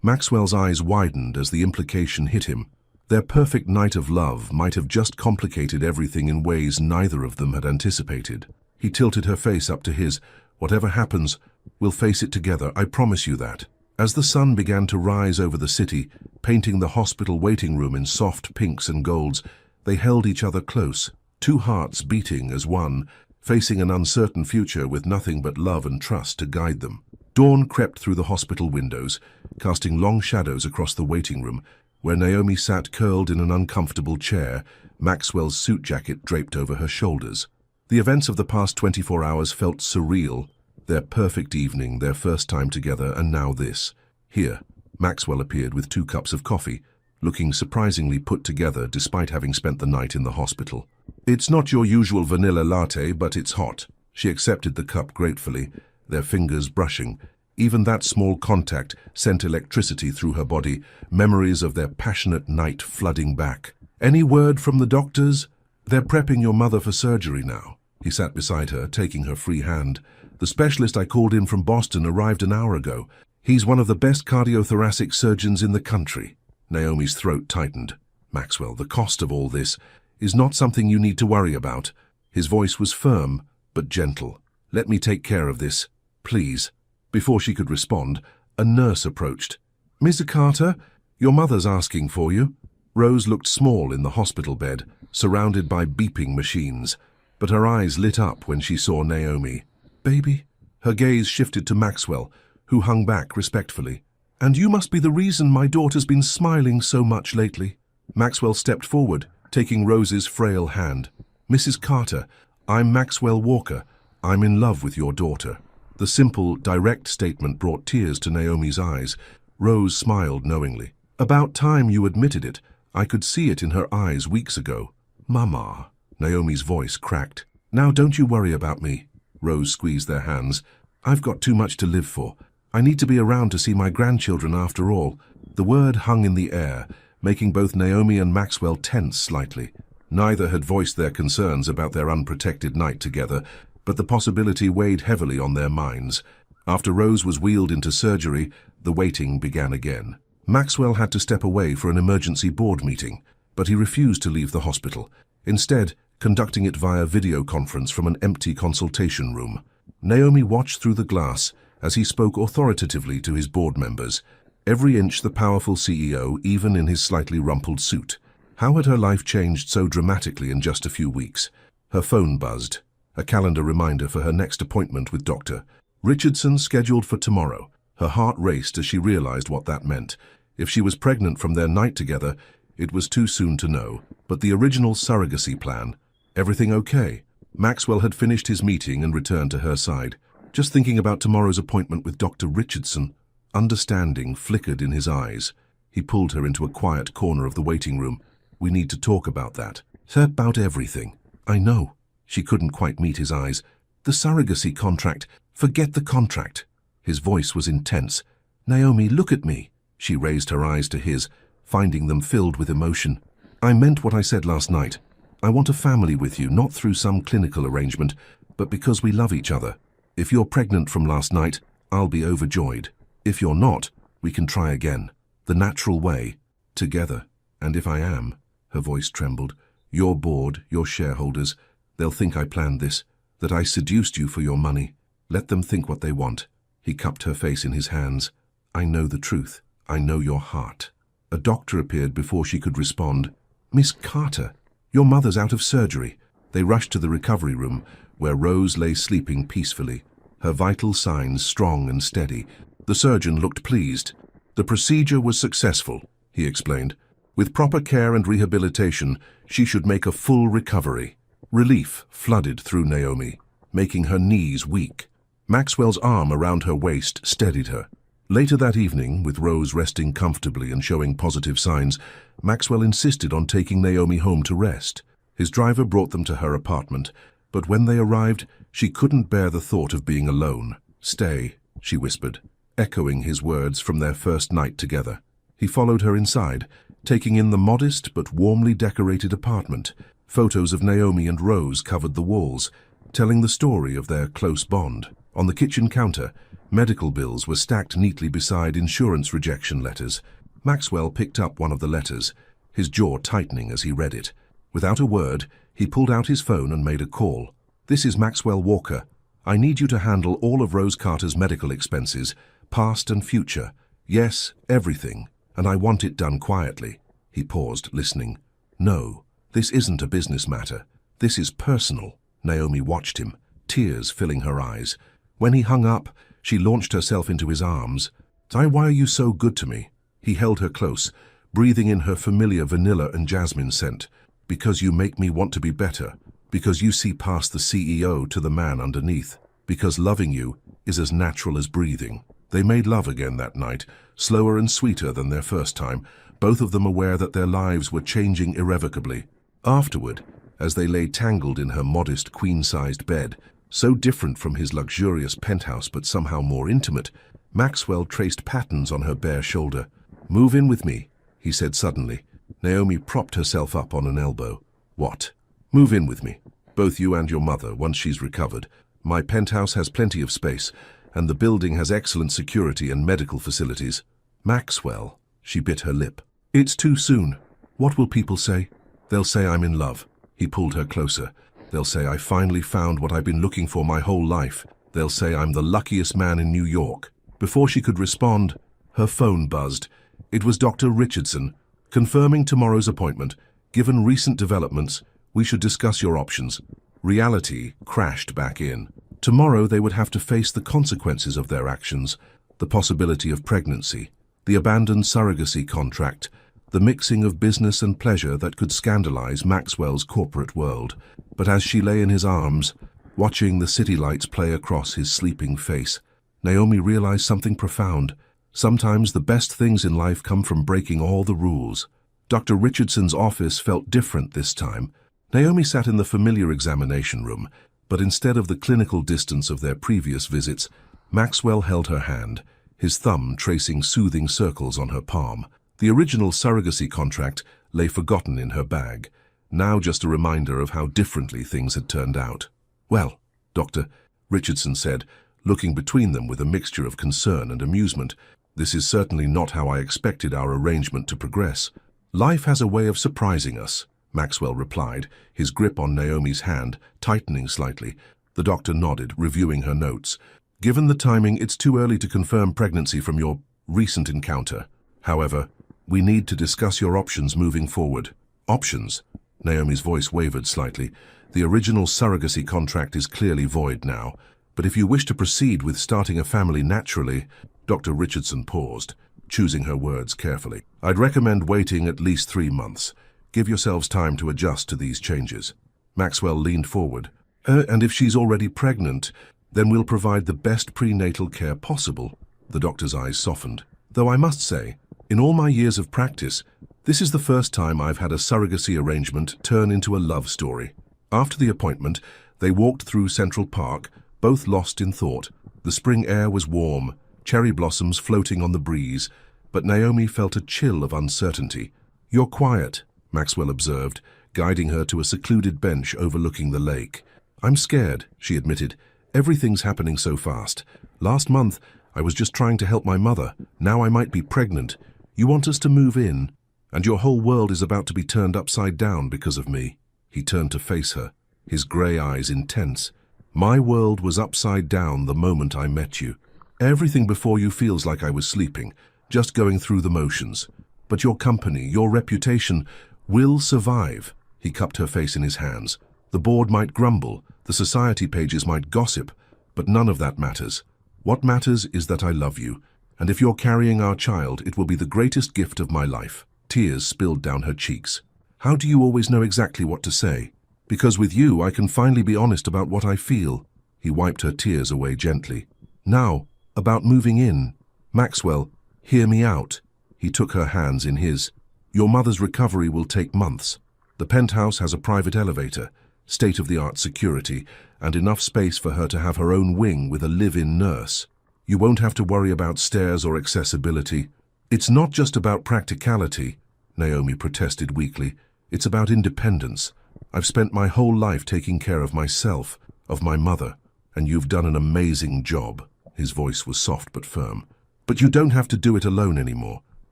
Maxwell's eyes widened as the implication hit him. Their perfect night of love might have just complicated everything in ways neither of them had anticipated. He tilted her face up to his. Whatever happens, we'll face it together, I promise you that. As the sun began to rise over the city, painting the hospital waiting room in soft pinks and golds, they held each other close, two hearts beating as one, facing an uncertain future with nothing but love and trust to guide them. Dawn crept through the hospital windows, casting long shadows across the waiting room, where Naomi sat curled in an uncomfortable chair, Maxwell's suit jacket draped over her shoulders. The events of the past 24 hours felt surreal. Their perfect evening, their first time together, and now this. Here, Maxwell appeared with 2 cups of coffee, looking surprisingly put together despite having spent the night in the hospital. It's not your usual vanilla latte, but it's hot. She accepted the cup gratefully, their fingers brushing. Even that small contact sent electricity through her body, memories of their passionate night flooding back. Any word from the doctors? They're prepping your mother for surgery now. He sat beside her, taking her free hand. The specialist I called in from Boston arrived an hour ago. He's one of the best cardiothoracic surgeons in the country. Naomi's throat tightened. Maxwell, the cost of all this is not something you need to worry about. His voice was firm, but gentle. Let me take care of this, please. Before she could respond, a nurse approached. Miss Carter, your mother's asking for you. Rose looked small in the hospital bed, surrounded by beeping machines, but her eyes lit up when she saw Naomi. Baby? Her gaze shifted to Maxwell, who hung back respectfully. And you must be the reason my daughter's been smiling so much lately. Maxwell stepped forward, taking Rose's frail hand. Mrs. Carter, I'm Maxwell Walker. I'm in love with your daughter. The simple, direct statement brought tears to Naomi's eyes. Rose smiled knowingly. About time you admitted it. I could see it in her eyes weeks ago. Mama. Naomi's voice cracked. Now don't you worry about me. Rose squeezed their hands. I've got too much to live for. I need to be around to see my grandchildren after all. The word hung in the air, making both Naomi and Maxwell tense slightly. Neither had voiced their concerns about their unprotected night together, but the possibility weighed heavily on their minds. After Rose was wheeled into surgery, the waiting began again. Maxwell had to step away for an emergency board meeting, but he refused to leave the hospital, instead conducting it via video conference from an empty consultation room. Naomi watched through the glass as he spoke authoritatively to his board members, every inch the powerful CEO, even in his slightly rumpled suit. How had her life changed so dramatically in just a few weeks? Her phone buzzed, a calendar reminder for her next appointment with Dr. Richardson scheduled for tomorrow. Her heart raced as she realized what that meant. If she was pregnant from their night together, it was too soon to know. But the original surrogacy plan, everything okay? Maxwell had finished his meeting and returned to her side. Just thinking about tomorrow's appointment with Dr. Richardson, understanding flickered in his eyes. He pulled her into a quiet corner of the waiting room. We need to talk about that. About everything. I know. She couldn't quite meet his eyes. The surrogacy contract. Forget the contract. His voice was intense. Naomi, look at me. She raised her eyes to his, finding them filled with emotion. I meant what I said last night. I want a family with you, not through some clinical arrangement, but because we love each other. If you're pregnant from last night, I'll be overjoyed. If you're not, we can try again. The natural way. Together. And if I am, her voice trembled, your board, your shareholders, they'll think I planned this, that I seduced you for your money. Let them think what they want. He cupped her face in his hands. I know the truth. I know your heart. A doctor appeared before she could respond. Miss Carter, your mother's out of surgery. They rushed to the recovery room, where Rose lay sleeping peacefully, her vital signs strong and steady. The surgeon looked pleased. The procedure was successful, he explained. With proper care and rehabilitation, she should make a full recovery. Relief flooded through Naomi, making her knees weak. Maxwell's arm around her waist steadied her. Later that evening, with Rose resting comfortably and showing positive signs, Maxwell insisted on taking Naomi home to rest. His driver brought them to her apartment, but when they arrived, she couldn't bear the thought of being alone. Stay, she whispered, echoing his words from their first night together. He followed her inside, taking in the modest but warmly decorated apartment. Photos of Naomi and Rose covered the walls, telling the story of their close bond. On the kitchen counter, medical bills were stacked neatly beside insurance rejection letters. Maxwell picked up one of the letters, his jaw tightening as he read it. Without a word, he pulled out his phone and made a call. This is Maxwell Walker. I need you to handle all of Rose Carter's medical expenses, past and future. Yes, everything. And I want it done quietly. He paused, listening. No, this isn't a business matter. This is personal. Naomi watched him, tears filling her eyes. When he hung up, she launched herself into his arms. Why are you so good to me? He held her close, breathing in her familiar vanilla and jasmine scent. Because you make me want to be better. Because you see past the CEO to the man underneath. Because loving you is as natural as breathing. They made love again that night, slower and sweeter than their first time, both of them aware that their lives were changing irrevocably. Afterward, as they lay tangled in her modest queen-sized bed, so different from his luxurious penthouse but somehow more intimate, Maxwell traced patterns on her bare shoulder. Move in with me, he said suddenly. Naomi propped herself up on an elbow. What? Move in with me. Both you and your mother, once she's recovered. My penthouse has plenty of space, and the building has excellent security and medical facilities. Maxwell, she bit her lip. It's too soon. What will people say? They'll say I'm in love. He pulled her closer. They'll say I finally found what I've been looking for my whole life. They'll say I'm the luckiest man in New York. Before she could respond, her phone buzzed. It was Dr. Richardson, confirming tomorrow's appointment. Given recent developments, we should discuss your options. Reality crashed back in. Tomorrow they would have to face the consequences of their actions, the possibility of pregnancy, the abandoned surrogacy contract, the mixing of business and pleasure that could scandalize Maxwell's corporate world. But as she lay in his arms, watching the city lights play across his sleeping face, Naomi realized something profound. Sometimes the best things in life come from breaking all the rules. Dr. Richardson's office felt different this time. Naomi sat in the familiar examination room, but instead of the clinical distance of their previous visits, Maxwell held her hand, his thumb tracing soothing circles on her palm. The original surrogacy contract lay forgotten in her bag, now just a reminder of how differently things had turned out. "Well, Doctor," Richardson said, looking between them with a mixture of concern and amusement, "this is certainly not how I expected our arrangement to progress." "Life has a way of surprising us," Maxwell replied, his grip on Naomi's hand tightening slightly. The doctor nodded, reviewing her notes. "Given the timing, it's too early to confirm pregnancy from your recent encounter. However, we need to discuss your options moving forward." "Options?" Naomi's voice wavered slightly. "The original surrogacy contract is clearly void now. But if you wish to proceed with starting a family naturally..." Dr. Richardson paused, choosing her words carefully. "I'd recommend waiting at least 3 months. Give yourselves time to adjust to these changes." Maxwell leaned forward. And if she's already pregnant, then we'll provide the best prenatal care possible." The doctor's eyes softened. "Though I must say, in all my years of practice, this is the first time I've had a surrogacy arrangement turn into a love story." After the appointment, they walked through Central Park, both lost in thought. The spring air was warm, cherry blossoms floating on the breeze, but Naomi felt a chill of uncertainty. "You're quiet," Maxwell observed, guiding her to a secluded bench overlooking the lake. "I'm scared," she admitted. "Everything's happening so fast. Last month, I was just trying to help my mother. Now I might be pregnant. You want us to move in, and your whole world is about to be turned upside down because of me." He turned to face her, his grey eyes intense. "My world was upside down the moment I met you. Everything before you feels like I was sleeping, just going through the motions. But your company, your reputation, will survive." He cupped her face in his hands. "The board might grumble, the society pages might gossip, but none of that matters. What matters is that I love you, and if you're carrying our child, it will be the greatest gift of my life." Tears spilled down her cheeks. "How do you always know exactly what to say?" "Because with you, I can finally be honest about what I feel." He wiped her tears away gently. "Now, about moving in. Maxwell, hear me out." He took her hands in his. "Your mother's recovery will take months. The penthouse has a private elevator, state-of-the-art security, and enough space for her to have her own wing with a live-in nurse. You won't have to worry about stairs or accessibility." "It's not just about practicality," Naomi protested weakly. "It's about independence. I've spent my whole life taking care of myself, of my mother, and you've done an amazing job." His voice was soft but firm. "But you don't have to do it alone anymore.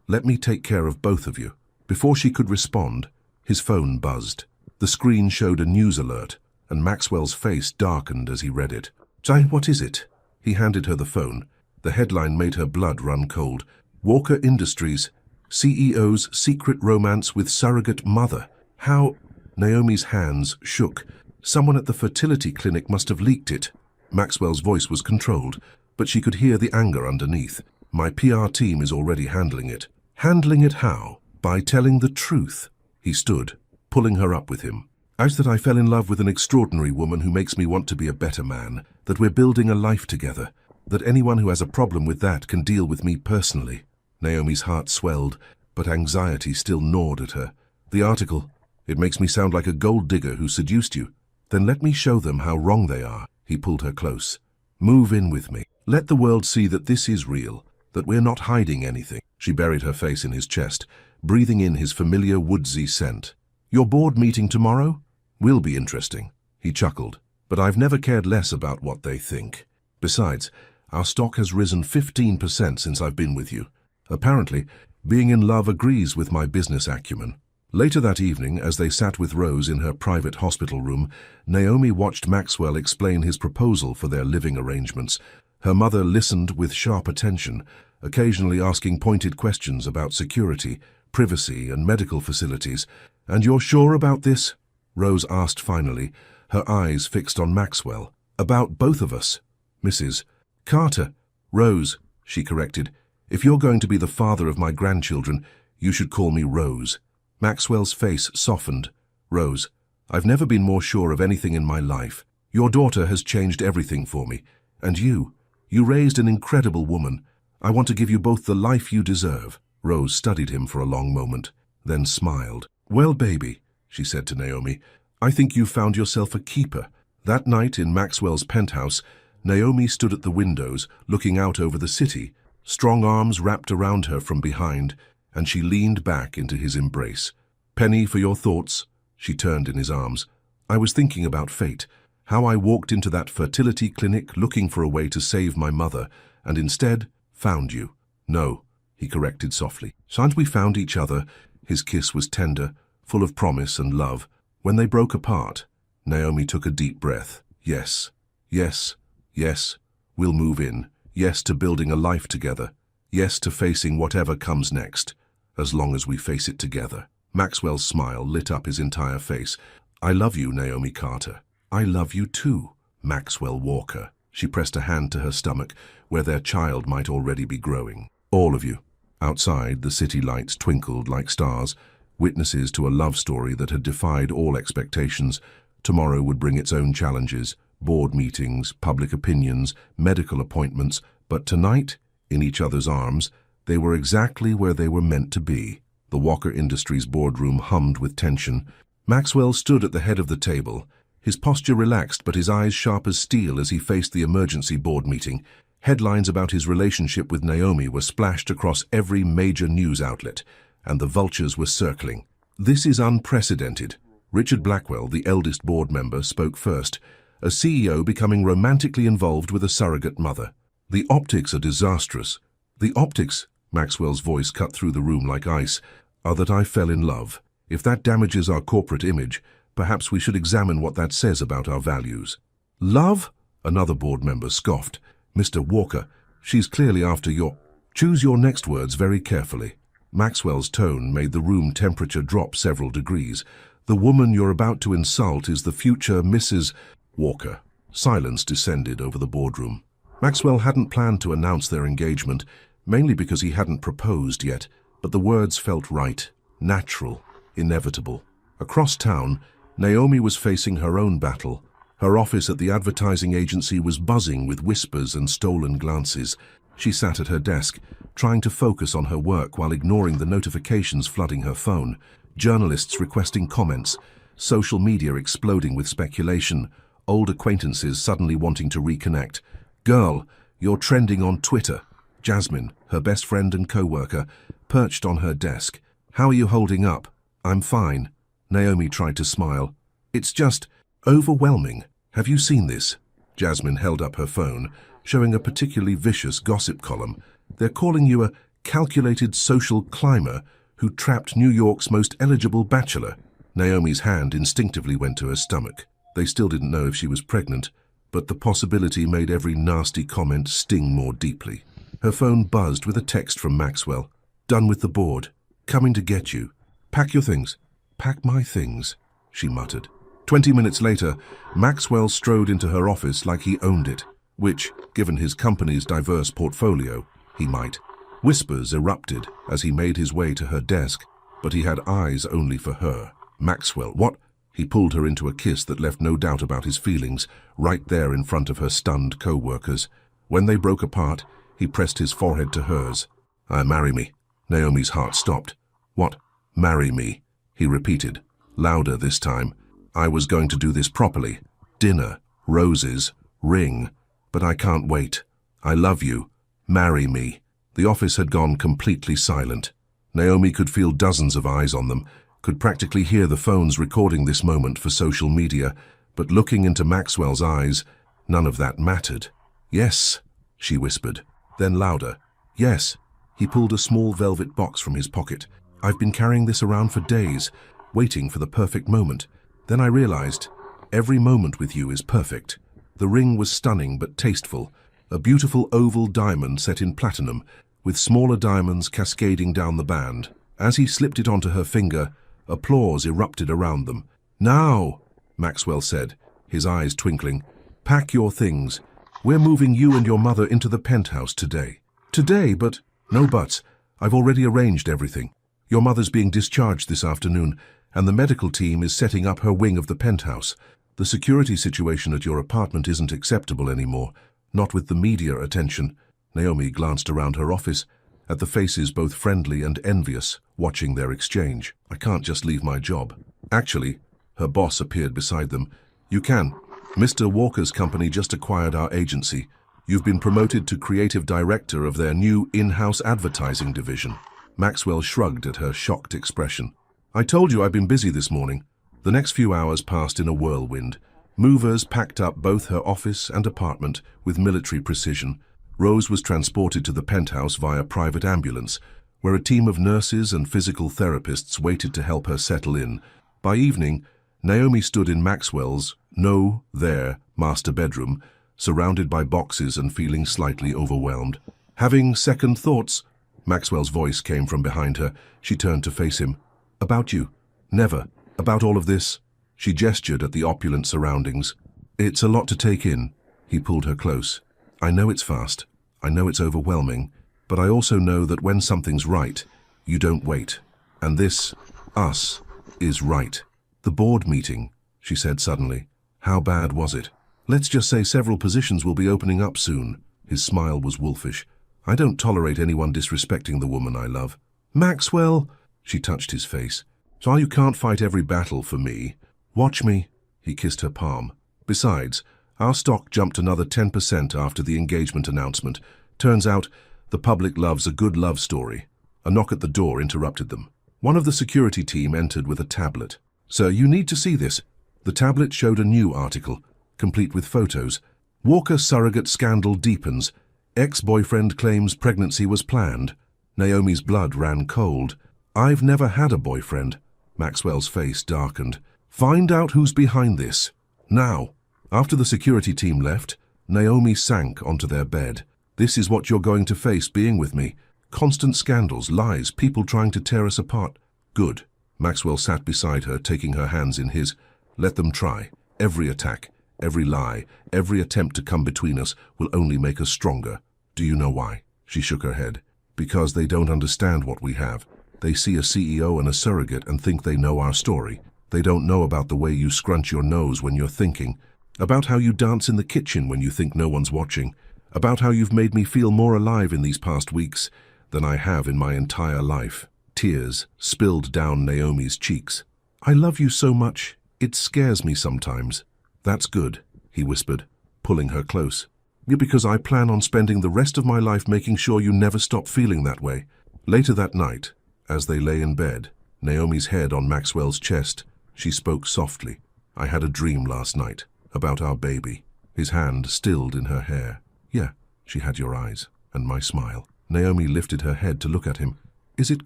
Let me take care of both of you." Before she could respond, his phone buzzed. The screen showed a news alert, and Maxwell's face darkened as he read it. "Jai, what is it?" He handed her the phone. The headline made her blood run cold. "Walker Industries, CEO's secret romance with surrogate mother." "How?" Naomi's hands shook. "Someone at the fertility clinic must have leaked it." Maxwell's voice was controlled, but she could hear the anger underneath. "My PR team is already handling it." "Handling it how?" "By telling the truth." He stood, pulling her up with him. "Out that I fell in love with an extraordinary woman who makes me want to be a better man, that we're building a life together, that anyone who has a problem with that can deal with me personally." Naomi's heart swelled, but anxiety still gnawed at her. "The article, it makes me sound like a gold digger who seduced you. Then let me show them how wrong they are." He pulled her close. "Move in with me. Let the world see that this is real, that we're not hiding anything." She buried her face in his chest, breathing in his familiar woodsy scent. "Your board meeting tomorrow? Will be interesting." He chuckled. "But I've never cared less about what they think. Besides, our stock has risen 15% since I've been with you. Apparently, being in love agrees with my business acumen." Later that evening, as they sat with Rose in her private hospital room, Naomi watched Maxwell explain his proposal for their living arrangements. Her mother listened with sharp attention, occasionally asking pointed questions about security, privacy, and medical facilities. "And you're sure about this?" Rose asked finally, her eyes fixed on Maxwell. "About both of us, Mrs. Carter." "Rose," she corrected. "If you're going to be the father of my grandchildren, you should call me Rose." Maxwell's face softened. "Rose, I've never been more sure of anything in my life. Your daughter has changed everything for me. And you raised an incredible woman. I want to give you both the life you deserve." Rose studied him for a long moment, then smiled. "Well, baby," she said to Naomi, "I think you've found yourself a keeper." That night in Maxwell's penthouse, Naomi stood at the windows, looking out over the city. Strong arms wrapped around her from behind, and she leaned back into his embrace. "Penny, for your thoughts." She turned in his arms. "I was thinking about fate, how I walked into that fertility clinic looking for a way to save my mother, and instead found you." "No," he corrected softly. "Shan't we found each other?" His kiss was tender, full of promise and love. When they broke apart, Naomi took a deep breath. "Yes, yes, yes, we'll move in. Yes to building a life together. Yes to facing whatever comes next, as long as we face it together." Maxwell's smile lit up his entire face. "I love you, Naomi Carter." "I love you too, Maxwell Walker." She pressed a hand to her stomach, where their child might already be growing. "All of you." Outside, the city lights twinkled like stars, witnesses to a love story that had defied all expectations. Tomorrow would bring its own challenges, board meetings, public opinions, medical appointments, but tonight, in each other's arms, they were exactly where they were meant to be. The Walker Industries boardroom hummed with tension. Maxwell stood at the head of the table, his posture relaxed but his eyes sharp as steel as he faced the emergency board meeting. Headlines about his relationship with Naomi were splashed across every major news outlet, and the vultures were circling. "This is unprecedented." Richard Blackwell, the eldest board member, spoke first, a CEO becoming romantically involved with a surrogate mother. "The optics are disastrous." "The optics," Maxwell's voice cut through the room like ice, "are that I fell in love. If that damages our corporate image, perhaps we should examine what that says about our values." "Love?" Another board member scoffed. "Mr. Walker, she's clearly after your—" "Choose your next words very carefully." Maxwell's tone made the room temperature drop several degrees. "The woman you're about to insult is the future Mrs. Walker." Silence descended over the boardroom. Maxwell hadn't planned to announce their engagement, mainly because he hadn't proposed yet, but the words felt right, natural, inevitable. Across town, Naomi was facing her own battle. Her office at the advertising agency was buzzing with whispers and stolen glances. She sat at her desk, trying to focus on her work while ignoring the notifications flooding her phone. Journalists requesting comments, social media exploding with speculation, old acquaintances suddenly wanting to reconnect. "Girl, you're trending on Twitter." Jasmine, her best friend and co-worker, perched on her desk. "How are you holding up?" "I'm fine." Naomi tried to smile. "It's just overwhelming. Have you seen this?" Jasmine held up her phone, showing a particularly vicious gossip column. "They're calling you a calculated social climber who trapped New York's most eligible bachelor." Naomi's hand instinctively went to her stomach. They still didn't know if she was pregnant, but the possibility made every nasty comment sting more deeply. Her phone buzzed with a text from Maxwell. "Done with the board. Coming to get you. Pack your things." "Pack my things," she muttered. 20 minutes later, Maxwell strode into her office like he owned it, which, given his company's diverse portfolio, he might. Whispers erupted as he made his way to her desk, but he had eyes only for her. "Maxwell, what?" He pulled her into a kiss that left no doubt about his feelings, right there in front of her stunned co-workers. When they broke apart, he pressed his forehead to hers. "Marry me." Naomi's heart stopped. "What? Marry me?" he repeated, louder this time. "I was going to do this properly. Dinner, roses, ring. But I can't wait. I love you. Marry me." The office had gone completely silent. Naomi could feel dozens of eyes on them, could practically hear the phones recording this moment for social media, but looking into Maxwell's eyes, none of that mattered. "Yes," she whispered, then louder. "Yes." He pulled a small velvet box from his pocket. I've been carrying this around for days, waiting for the perfect moment. Then I realized, every moment with you is perfect. The ring was stunning but tasteful, a beautiful oval diamond set in platinum, with smaller diamonds cascading down the band. As he slipped it onto her finger, applause erupted around them. "Now," Maxwell said, his eyes twinkling, "pack your things. We're moving you and your mother into the penthouse today." "Today, but—" "No buts. I've already arranged everything. Your mother's being discharged this afternoon, and the medical team is setting up her wing of the penthouse. The security situation at your apartment isn't acceptable anymore, not with the media attention." Naomi glanced around her office, at the faces both friendly and envious, watching their exchange. "I can't just leave my job." "Actually," her boss appeared beside them, "you can. Mr. Walker's company just acquired our agency. You've been promoted to creative director of their new in-house advertising division." Maxwell shrugged at her shocked expression. "I told you I've been busy this morning." The next few hours passed in a whirlwind. Movers packed up both her office and apartment with military precision. Rose was transported to the penthouse via private ambulance, where a team of nurses and physical therapists waited to help her settle in. By evening, Naomi stood in Maxwell's master bedroom, surrounded by boxes and feeling slightly overwhelmed. "Having second thoughts?" Maxwell's voice came from behind her. She turned to face him. "About you. Never. About all of this." She gestured at the opulent surroundings. "It's a lot to take in." He pulled her close. "I know it's fast. I know it's overwhelming. But I also know that when something's right, you don't wait. And this, us, is right." "The board meeting," she said suddenly. "How bad was it?" "Let's just say several positions will be opening up soon." His smile was wolfish. "I don't tolerate anyone disrespecting the woman I love." "Maxwell!" She touched his face. "So you can't fight every battle for me. Watch me." He kissed her palm. "Besides, our stock jumped another 10% after the engagement announcement. Turns out, the public loves a good love story." A knock at the door interrupted them. One of the security team entered with a tablet. "Sir, you need to see this." The tablet showed a new article, complete with photos. "Walker surrogate scandal deepens. Ex-boyfriend claims pregnancy was planned." Naomi's blood ran cold. "I've never had a boyfriend." Maxwell's face darkened. "Find out who's behind this. Now." After the security team left, Naomi sank onto their bed. "This is what you're going to face being with me. Constant scandals, lies, people trying to tear us apart." "Good." Maxwell sat beside her, taking her hands in his. "Let them try. Every attack, every lie, every attempt to come between us will only make us stronger. Do you know why?" She shook her head. "Because they don't understand what we have. They see a CEO and a surrogate and think they know our story. They don't know about the way you scrunch your nose when you're thinking, about how you dance in the kitchen when you think no one's watching, about how you've made me feel more alive in these past weeks than I have in my entire life." Tears spilled down Naomi's cheeks. "I love you so much, it scares me sometimes." "That's good," he whispered, pulling her close. "Yeah, because I plan on spending the rest of my life making sure you never stop feeling that way." Later that night, as they lay in bed, Naomi's head on Maxwell's chest, she spoke softly. "I had a dream last night about our baby." His hand stilled in her hair. "Yeah, she had your eyes and my smile." Naomi lifted her head to look at him. "Is it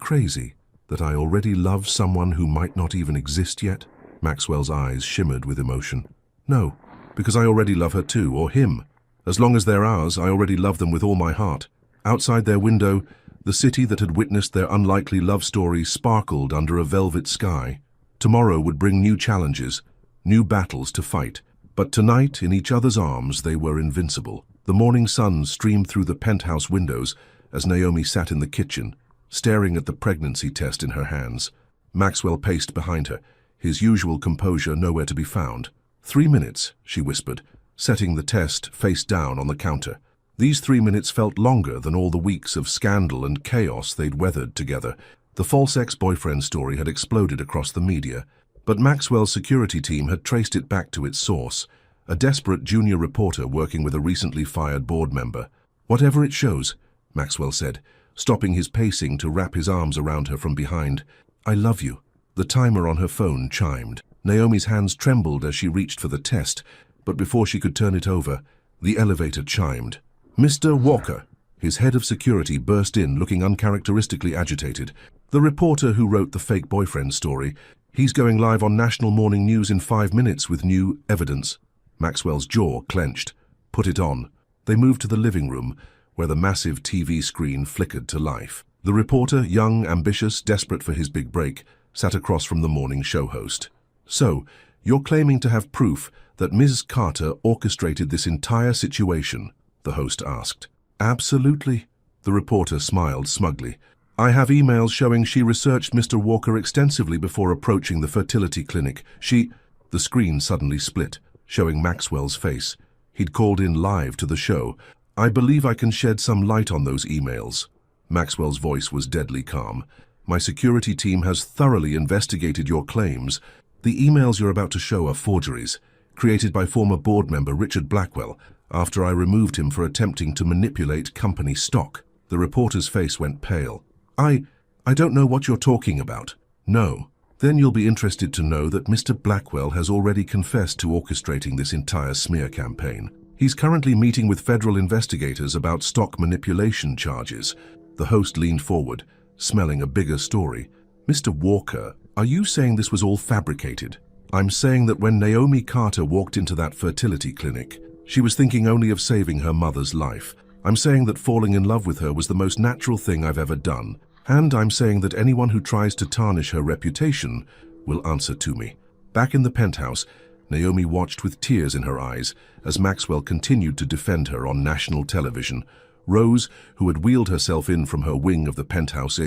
crazy that I already love someone who might not even exist yet?" Maxwell's eyes shimmered with emotion. "No, because I already love her too, or him. As long as they're ours, I already love them with all my heart." Outside their window, the city that had witnessed their unlikely love story sparkled under a velvet sky. Tomorrow would bring new challenges, new battles to fight. But tonight, in each other's arms, they were invincible. The morning sun streamed through the penthouse windows as Naomi sat in the kitchen, staring at the pregnancy test in her hands. Maxwell paced behind her, his usual composure nowhere to be found. 3 minutes, she whispered, setting the test face down on the counter. These 3 minutes felt longer than all the weeks of scandal and chaos they'd weathered together. The false ex-boyfriend story had exploded across the media, but Maxwell's security team had traced it back to its source, a desperate junior reporter working with a recently fired board member. "Whatever it shows," Maxwell said, stopping his pacing to wrap his arms around her from behind. "I love you." The timer on her phone chimed. Naomi's hands trembled as she reached for the test, but before she could turn it over, the elevator chimed. "Mr. Walker." His head of security burst in, looking uncharacteristically agitated. The reporter who wrote the fake boyfriend story. He's going live on national morning news in 5 minutes with new evidence. Maxwell's jaw clenched. Put it on. They moved to the living room, where the massive TV screen flickered to life. The reporter, young, ambitious, desperate for his big break, sat across from the morning show host. So, you're claiming to have proof that Ms. Carter orchestrated this entire situation? The host asked. Absolutely. The reporter smiled smugly. I have emails showing she researched Mr. Walker extensively before approaching the fertility clinic. The screen suddenly split, showing Maxwell's face. He'd called in live to the show. I believe I can shed some light on those emails. Maxwell's voice was deadly calm. My security team has thoroughly investigated your claims. The emails you're about to show are forgeries, created by former board member Richard Blackwell, after I removed him for attempting to manipulate company stock. The reporter's face went pale. I don't know what you're talking about. No. Then you'll be interested to know that Mr. Blackwell has already confessed to orchestrating this entire smear campaign. He's currently meeting with federal investigators about stock manipulation charges. The host leaned forward, smelling a bigger story. Mr. Walker, are you saying this was all fabricated? I'm saying that when Naomi Carter walked into that fertility clinic, she was thinking only of saving her mother's life. I'm saying that falling in love with her was the most natural thing I've ever done. And I'm saying that anyone who tries to tarnish her reputation will answer to me. Back in the penthouse, Naomi watched with tears in her eyes as Maxwell continued to defend her on national television. Rose, who had wheeled herself in from her wing of the penthouse,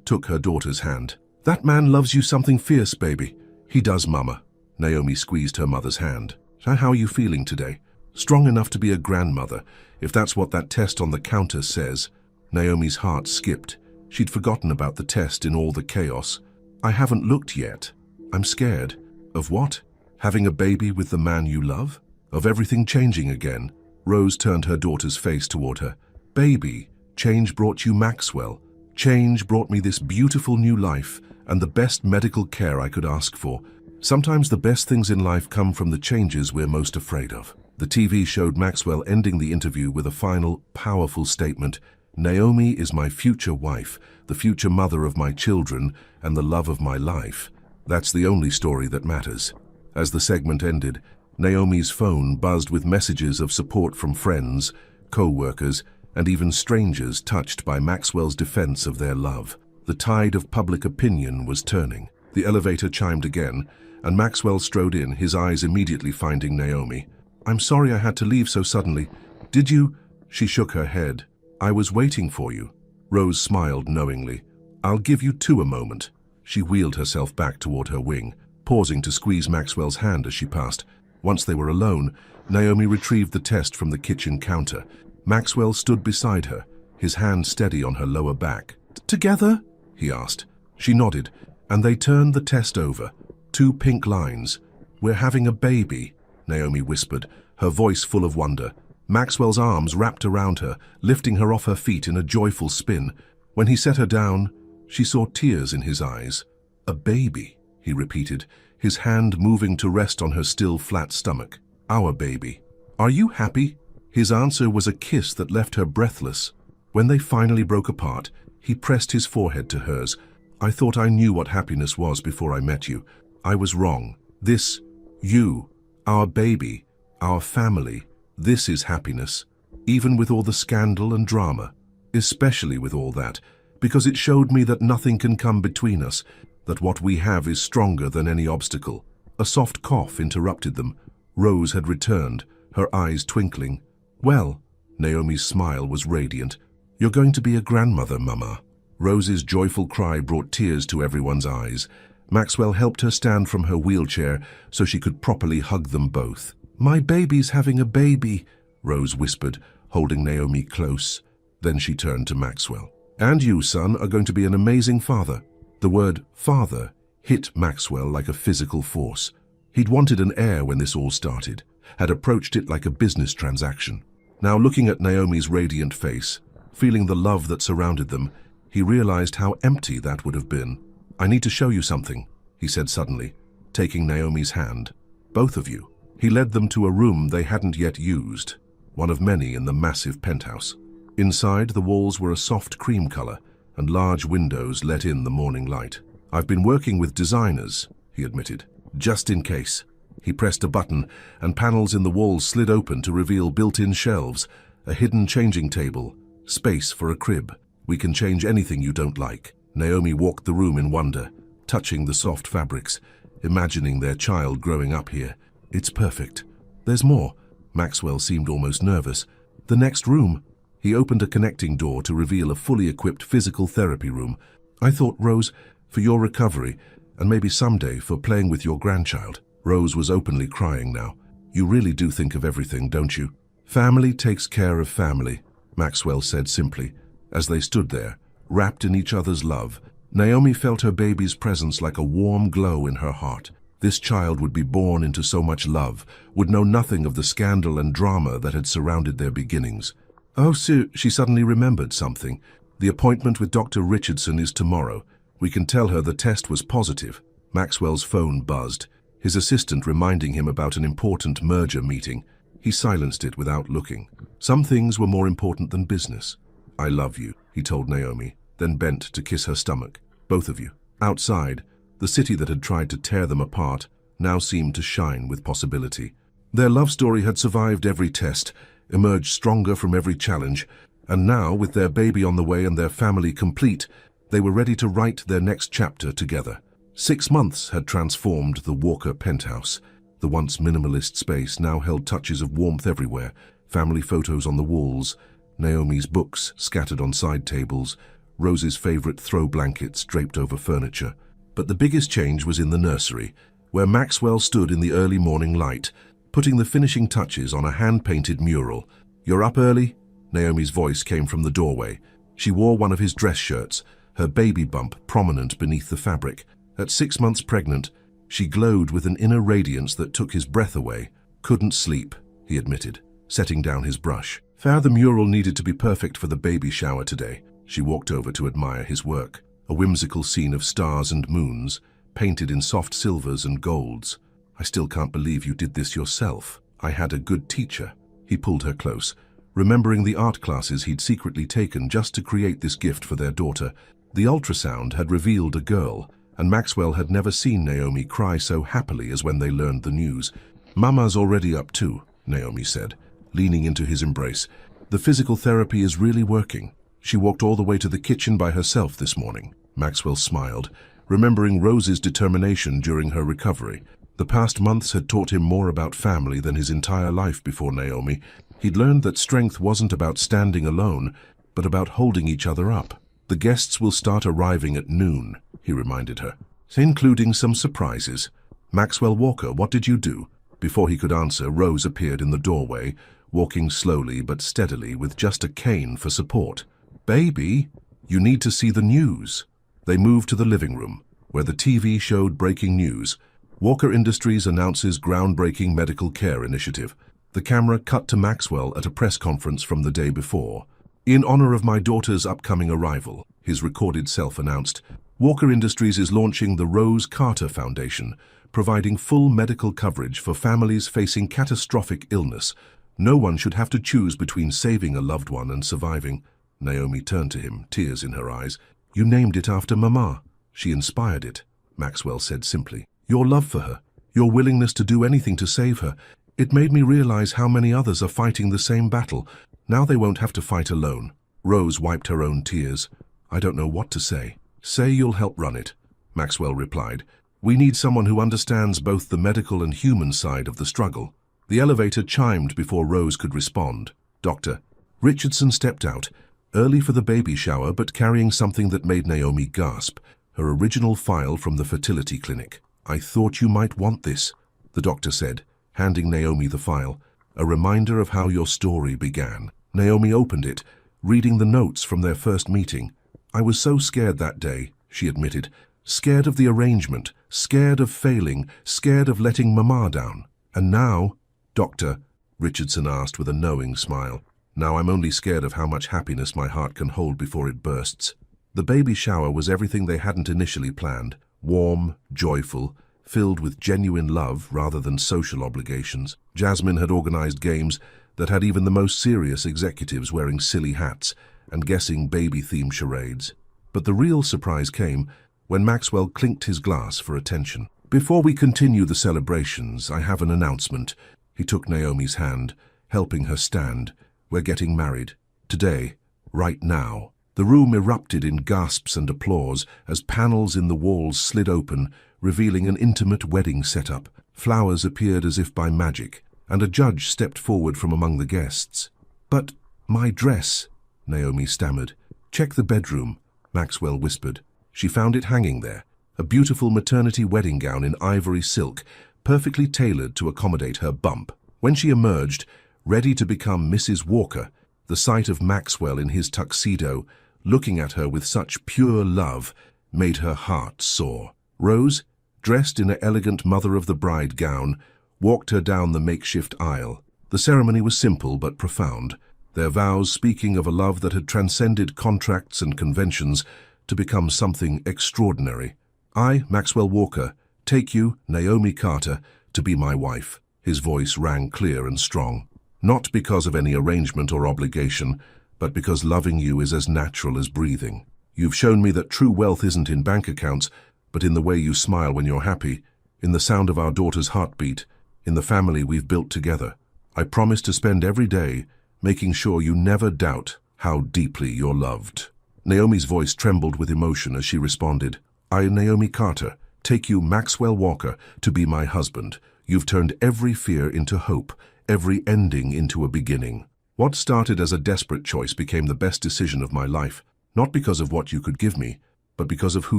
took her daughter's hand. That man loves you something fierce, baby. He does, Mama. Naomi squeezed her mother's hand. How are you feeling today? Strong enough to be a grandmother, if that's what that test on the counter says. Naomi's heart skipped. She'd forgotten about the test in all the chaos. I haven't looked yet. I'm scared. Of what? Having a baby with the man you love? Of everything changing again? Rose turned her daughter's face toward her. Baby, change brought you Maxwell. Change brought me this beautiful new life and the best medical care I could ask for. Sometimes the best things in life come from the changes we're most afraid of. The TV showed Maxwell ending the interview with a final, powerful statement. Naomi is my future wife, the future mother of my children, and the love of my life. That's the only story that matters. As the segment ended, Naomi's phone buzzed with messages of support from friends, co-workers, and even strangers touched by Maxwell's defense of their love. The tide of public opinion was turning. The elevator chimed again, and Maxwell strode in, his eyes immediately finding Naomi. I'm sorry I had to leave so suddenly. Did you? She shook her head. I was waiting for you. Rose smiled knowingly. I'll give you two a moment. She wheeled herself back toward her wing, pausing to squeeze Maxwell's hand as she passed. Once they were alone, Naomi retrieved the test from the kitchen counter. Maxwell stood beside her, his hand steady on her lower back. Together? He asked. She nodded, and they turned the test over. 2 pink lines. We're having a baby, Naomi whispered, her voice full of wonder. Maxwell's arms wrapped around her, lifting her off her feet in a joyful spin. When he set her down, she saw tears in his eyes. A baby, he repeated, his hand moving to rest on her still flat stomach. Our baby. Are you happy? His answer was a kiss that left her breathless. When they finally broke apart, he pressed his forehead to hers. I thought I knew what happiness was before I met you. I was wrong. This, you, our baby, our family, this is happiness. Even with all the scandal and drama. Especially with all that, because it showed me that nothing can come between us, that what we have is stronger than any obstacle. A soft cough interrupted them. Rose had returned, her eyes twinkling. Well, Naomi's smile was radiant. You're going to be a grandmother, Mama. Rose's joyful cry brought tears to everyone's eyes. Maxwell helped her stand from her wheelchair so she could properly hug them both. My baby's having a baby, Rose whispered, holding Naomi close. Then she turned to Maxwell. And you, son, are going to be an amazing father. The word father hit Maxwell like a physical force. He'd wanted an heir when this all started, had approached it like a business transaction. Now looking at Naomi's radiant face, feeling the love that surrounded them, he realized how empty that would have been. I need to show you something, he said suddenly, taking Naomi's hand. Both of you. He led them to a room they hadn't yet used, one of many in the massive penthouse. Inside, the walls were a soft cream color, and large windows let in the morning light. "I've been working with designers," he admitted, "just in case." He pressed a button, and panels in the walls slid open to reveal built-in shelves, a hidden changing table, space for a crib. "We can change anything you don't like." Naomi walked the room in wonder, touching the soft fabrics, imagining their child growing up here. "It's perfect." "There's more." Maxwell seemed almost nervous. "The next room." He opened a connecting door to reveal a fully equipped physical therapy room. "I thought, Rose, for your recovery, and maybe someday for playing with your grandchild." Rose was openly crying now. "You really do think of everything, don't you?" "Family takes care of family," Maxwell said simply. As they stood there, wrapped in each other's love, Naomi felt her baby's presence like a warm glow in her heart. This child would be born into so much love, would know nothing of the scandal and drama that had surrounded their beginnings. "Oh, Sue," she suddenly remembered something. "The appointment with Dr. Richardson is tomorrow. We can tell her the test was positive." Maxwell's phone buzzed, his assistant reminding him about an important merger meeting. He silenced it without looking. Some things were more important than business. "I love you," he told Naomi, then bent to kiss her stomach. "Both of you." Outside, the city that had tried to tear them apart now seemed to shine with possibility. Their love story had survived every test, emerged stronger from every challenge, and now, with their baby on the way and their family complete, they were ready to write their next chapter together. 6 months had transformed the Walker penthouse. The once minimalist space now held touches of warmth everywhere, family photos on the walls, Naomi's books scattered on side tables, Rose's favorite throw blankets draped over furniture. But the biggest change was in the nursery, where Maxwell stood in the early morning light, putting the finishing touches on a hand-painted mural. "You're up early?" Naomi's voice came from the doorway. She wore one of his dress shirts, her baby bump prominent beneath the fabric. At 6 months pregnant, she glowed with an inner radiance that took his breath away. "Couldn't sleep," he admitted, setting down his brush. The mural needed to be perfect for the baby shower today." She walked over to admire his work, a whimsical scene of stars and moons, painted in soft silvers and golds. "I still can't believe you did this yourself." "I had a good teacher." He pulled her close, remembering the art classes he'd secretly taken just to create this gift for their daughter. The ultrasound had revealed a girl, and Maxwell had never seen Naomi cry so happily as when they learned the news. "Mama's already up too," Naomi said, leaning into his embrace. "The physical therapy is really working. She walked all the way to the kitchen by herself this morning." Maxwell smiled, remembering Rose's determination during her recovery. The past months had taught him more about family than his entire life before Naomi. He'd learned that strength wasn't about standing alone, but about holding each other up. "The guests will start arriving at noon," he reminded her, "including some surprises." "Maxwell Walker, what did you do?" Before he could answer, Rose appeared in the doorway, walking slowly but steadily with just a cane for support. "Baby, you need to see the news." They moved to the living room, where the TV showed breaking news. Walker Industries announces groundbreaking medical care initiative. The camera cut to Maxwell at a press conference from the day before. "In honor of my daughter's upcoming arrival," his recorded self announced, "Walker Industries is launching the Rose Carter Foundation, providing full medical coverage for families facing catastrophic illness. No one should have to choose between saving a loved one and surviving." Naomi turned to him, tears in her eyes. "You named it after Mama." "She inspired it," Maxwell said simply. "Your love for her, your willingness to do anything to save her. It made me realize how many others are fighting the same battle. Now they won't have to fight alone." Rose wiped her own tears. "I don't know what to say." "Say you'll help run it," Maxwell replied. "We need someone who understands both the medical and human side of the struggle." The elevator chimed before Rose could respond. Dr. Richardson stepped out, early for the baby shower but carrying something that made Naomi gasp, her original file from the fertility clinic. "I thought you might want this," the doctor said, handing Naomi the file, "a reminder of how your story began." Naomi opened it, reading the notes from their first meeting. "I was so scared that day," she admitted. "Scared of the arrangement, scared of failing, scared of letting Mama down. And now," Dr. Richardson asked with a knowing smile, "now I'm only scared of how much happiness my heart can hold before it bursts." The baby shower was everything they hadn't initially planned. Warm, joyful, filled with genuine love rather than social obligations. Jasmine had organized games that had even the most serious executives wearing silly hats and guessing baby-themed charades. But the real surprise came when Maxwell clinked his glass for attention. "Before we continue the celebrations, I have an announcement." He took Naomi's hand, helping her stand. "We're getting married. Today. Right now." The room erupted in gasps and applause as panels in the walls slid open, revealing an intimate wedding setup. Flowers appeared as if by magic, and a judge stepped forward from among the guests. "But my dress," Naomi stammered. "Check the bedroom," Maxwell whispered. She found it hanging there, a beautiful maternity wedding gown in ivory silk, perfectly tailored to accommodate her bump. When she emerged, ready to become Mrs. Walker, the sight of Maxwell in his tuxedo, looking at her with such pure love, made her heart soar. Rose, dressed in an elegant mother-of-the-bride gown, walked her down the makeshift aisle. The ceremony was simple but profound, their vows speaking of a love that had transcended contracts and conventions to become something extraordinary. "I, Maxwell Walker, take you, Naomi Carter, to be my wife." His voice rang clear and strong. "Not because of any arrangement or obligation, but because loving you is as natural as breathing. You've shown me that true wealth isn't in bank accounts, but in the way you smile when you're happy, in the sound of our daughter's heartbeat, in the family we've built together. I promise to spend every day making sure you never doubt how deeply you're loved." Naomi's voice trembled with emotion as she responded, "I, Naomi Carter, take you, Maxwell Walker, to be my husband. You've turned every fear into hope, every ending into a beginning. What started as a desperate choice became the best decision of my life, not because of what you could give me, but because of who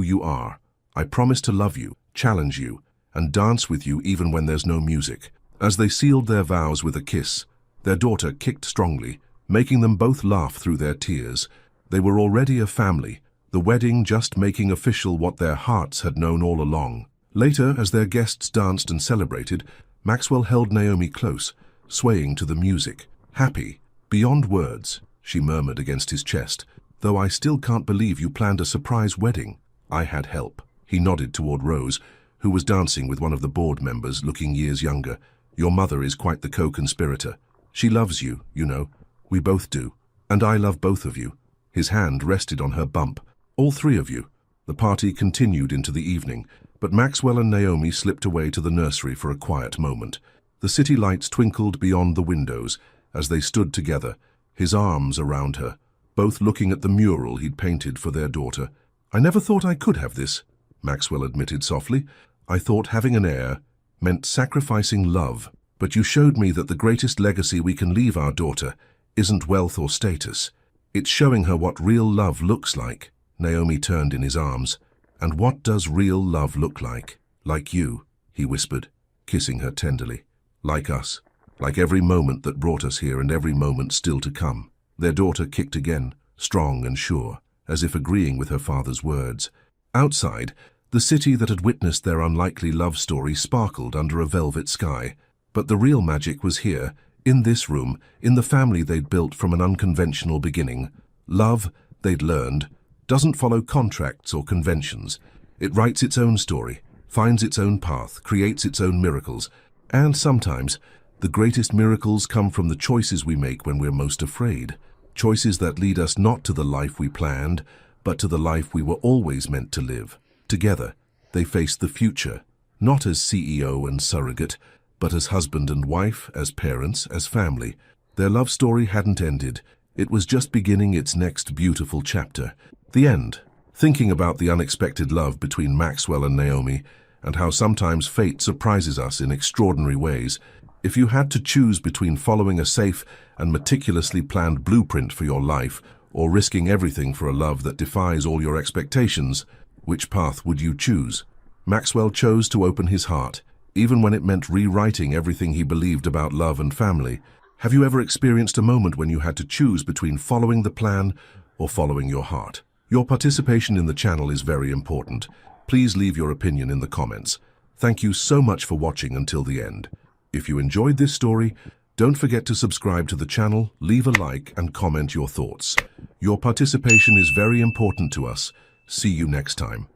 you are. I promise to love you, challenge you, and dance with you even when there's no music." As they sealed their vows with a kiss, their daughter kicked strongly, making them both laugh through their tears. They were already a family, the wedding just making official what their hearts had known all along. Later, as their guests danced and celebrated, Maxwell held Naomi close, swaying to the music. "Happy, beyond words," she murmured against his chest, "though I still can't believe you planned a surprise wedding. I had help." He nodded toward Rose, who was dancing with one of the board members, looking years younger. "Your mother is quite the co-conspirator. She loves you, you know. We both do. And I love both of you." His hand rested on her bump. "All three of you." The party continued into the evening, but Maxwell and Naomi slipped away to the nursery for a quiet moment. The city lights twinkled beyond the windows as they stood together, his arms around her, both looking at the mural he'd painted for their daughter. "I never thought I could have this," Maxwell admitted softly. "I thought having an heir meant sacrificing love. But you showed me that the greatest legacy we can leave our daughter isn't wealth or status. It's showing her what real love looks like." Naomi turned in his arms. "And what does real love look like?" "Like you," he whispered, kissing her tenderly. "Like us. Like every moment that brought us here and every moment still to come." Their daughter kicked again, strong and sure, as if agreeing with her father's words. Outside, the city that had witnessed their unlikely love story sparkled under a velvet sky. But the real magic was here, in this room, in the family they'd built from an unconventional beginning. Love, they'd learned, doesn't follow contracts or conventions. It writes its own story, finds its own path, creates its own miracles. And sometimes, the greatest miracles come from the choices we make when we're most afraid. Choices that lead us not to the life we planned, but to the life we were always meant to live. Together, they faced the future, not as CEO and surrogate, but as husband and wife, as parents, as family. Their love story hadn't ended. It was just beginning its next beautiful chapter. The end. Thinking about the unexpected love between Maxwell and Naomi, and how sometimes fate surprises us in extraordinary ways, if you had to choose between following a safe and meticulously planned blueprint for your life, or risking everything for a love that defies all your expectations, which path would you choose? Maxwell chose to open his heart, even when it meant rewriting everything he believed about love and family. Have you ever experienced a moment when you had to choose between following the plan or following your heart? Your participation in the channel is very important. Please leave your opinion in the comments. Thank you so much for watching until the end. If you enjoyed this story, don't forget to subscribe to the channel, leave a like, and comment your thoughts. Your participation is very important to us. See you next time.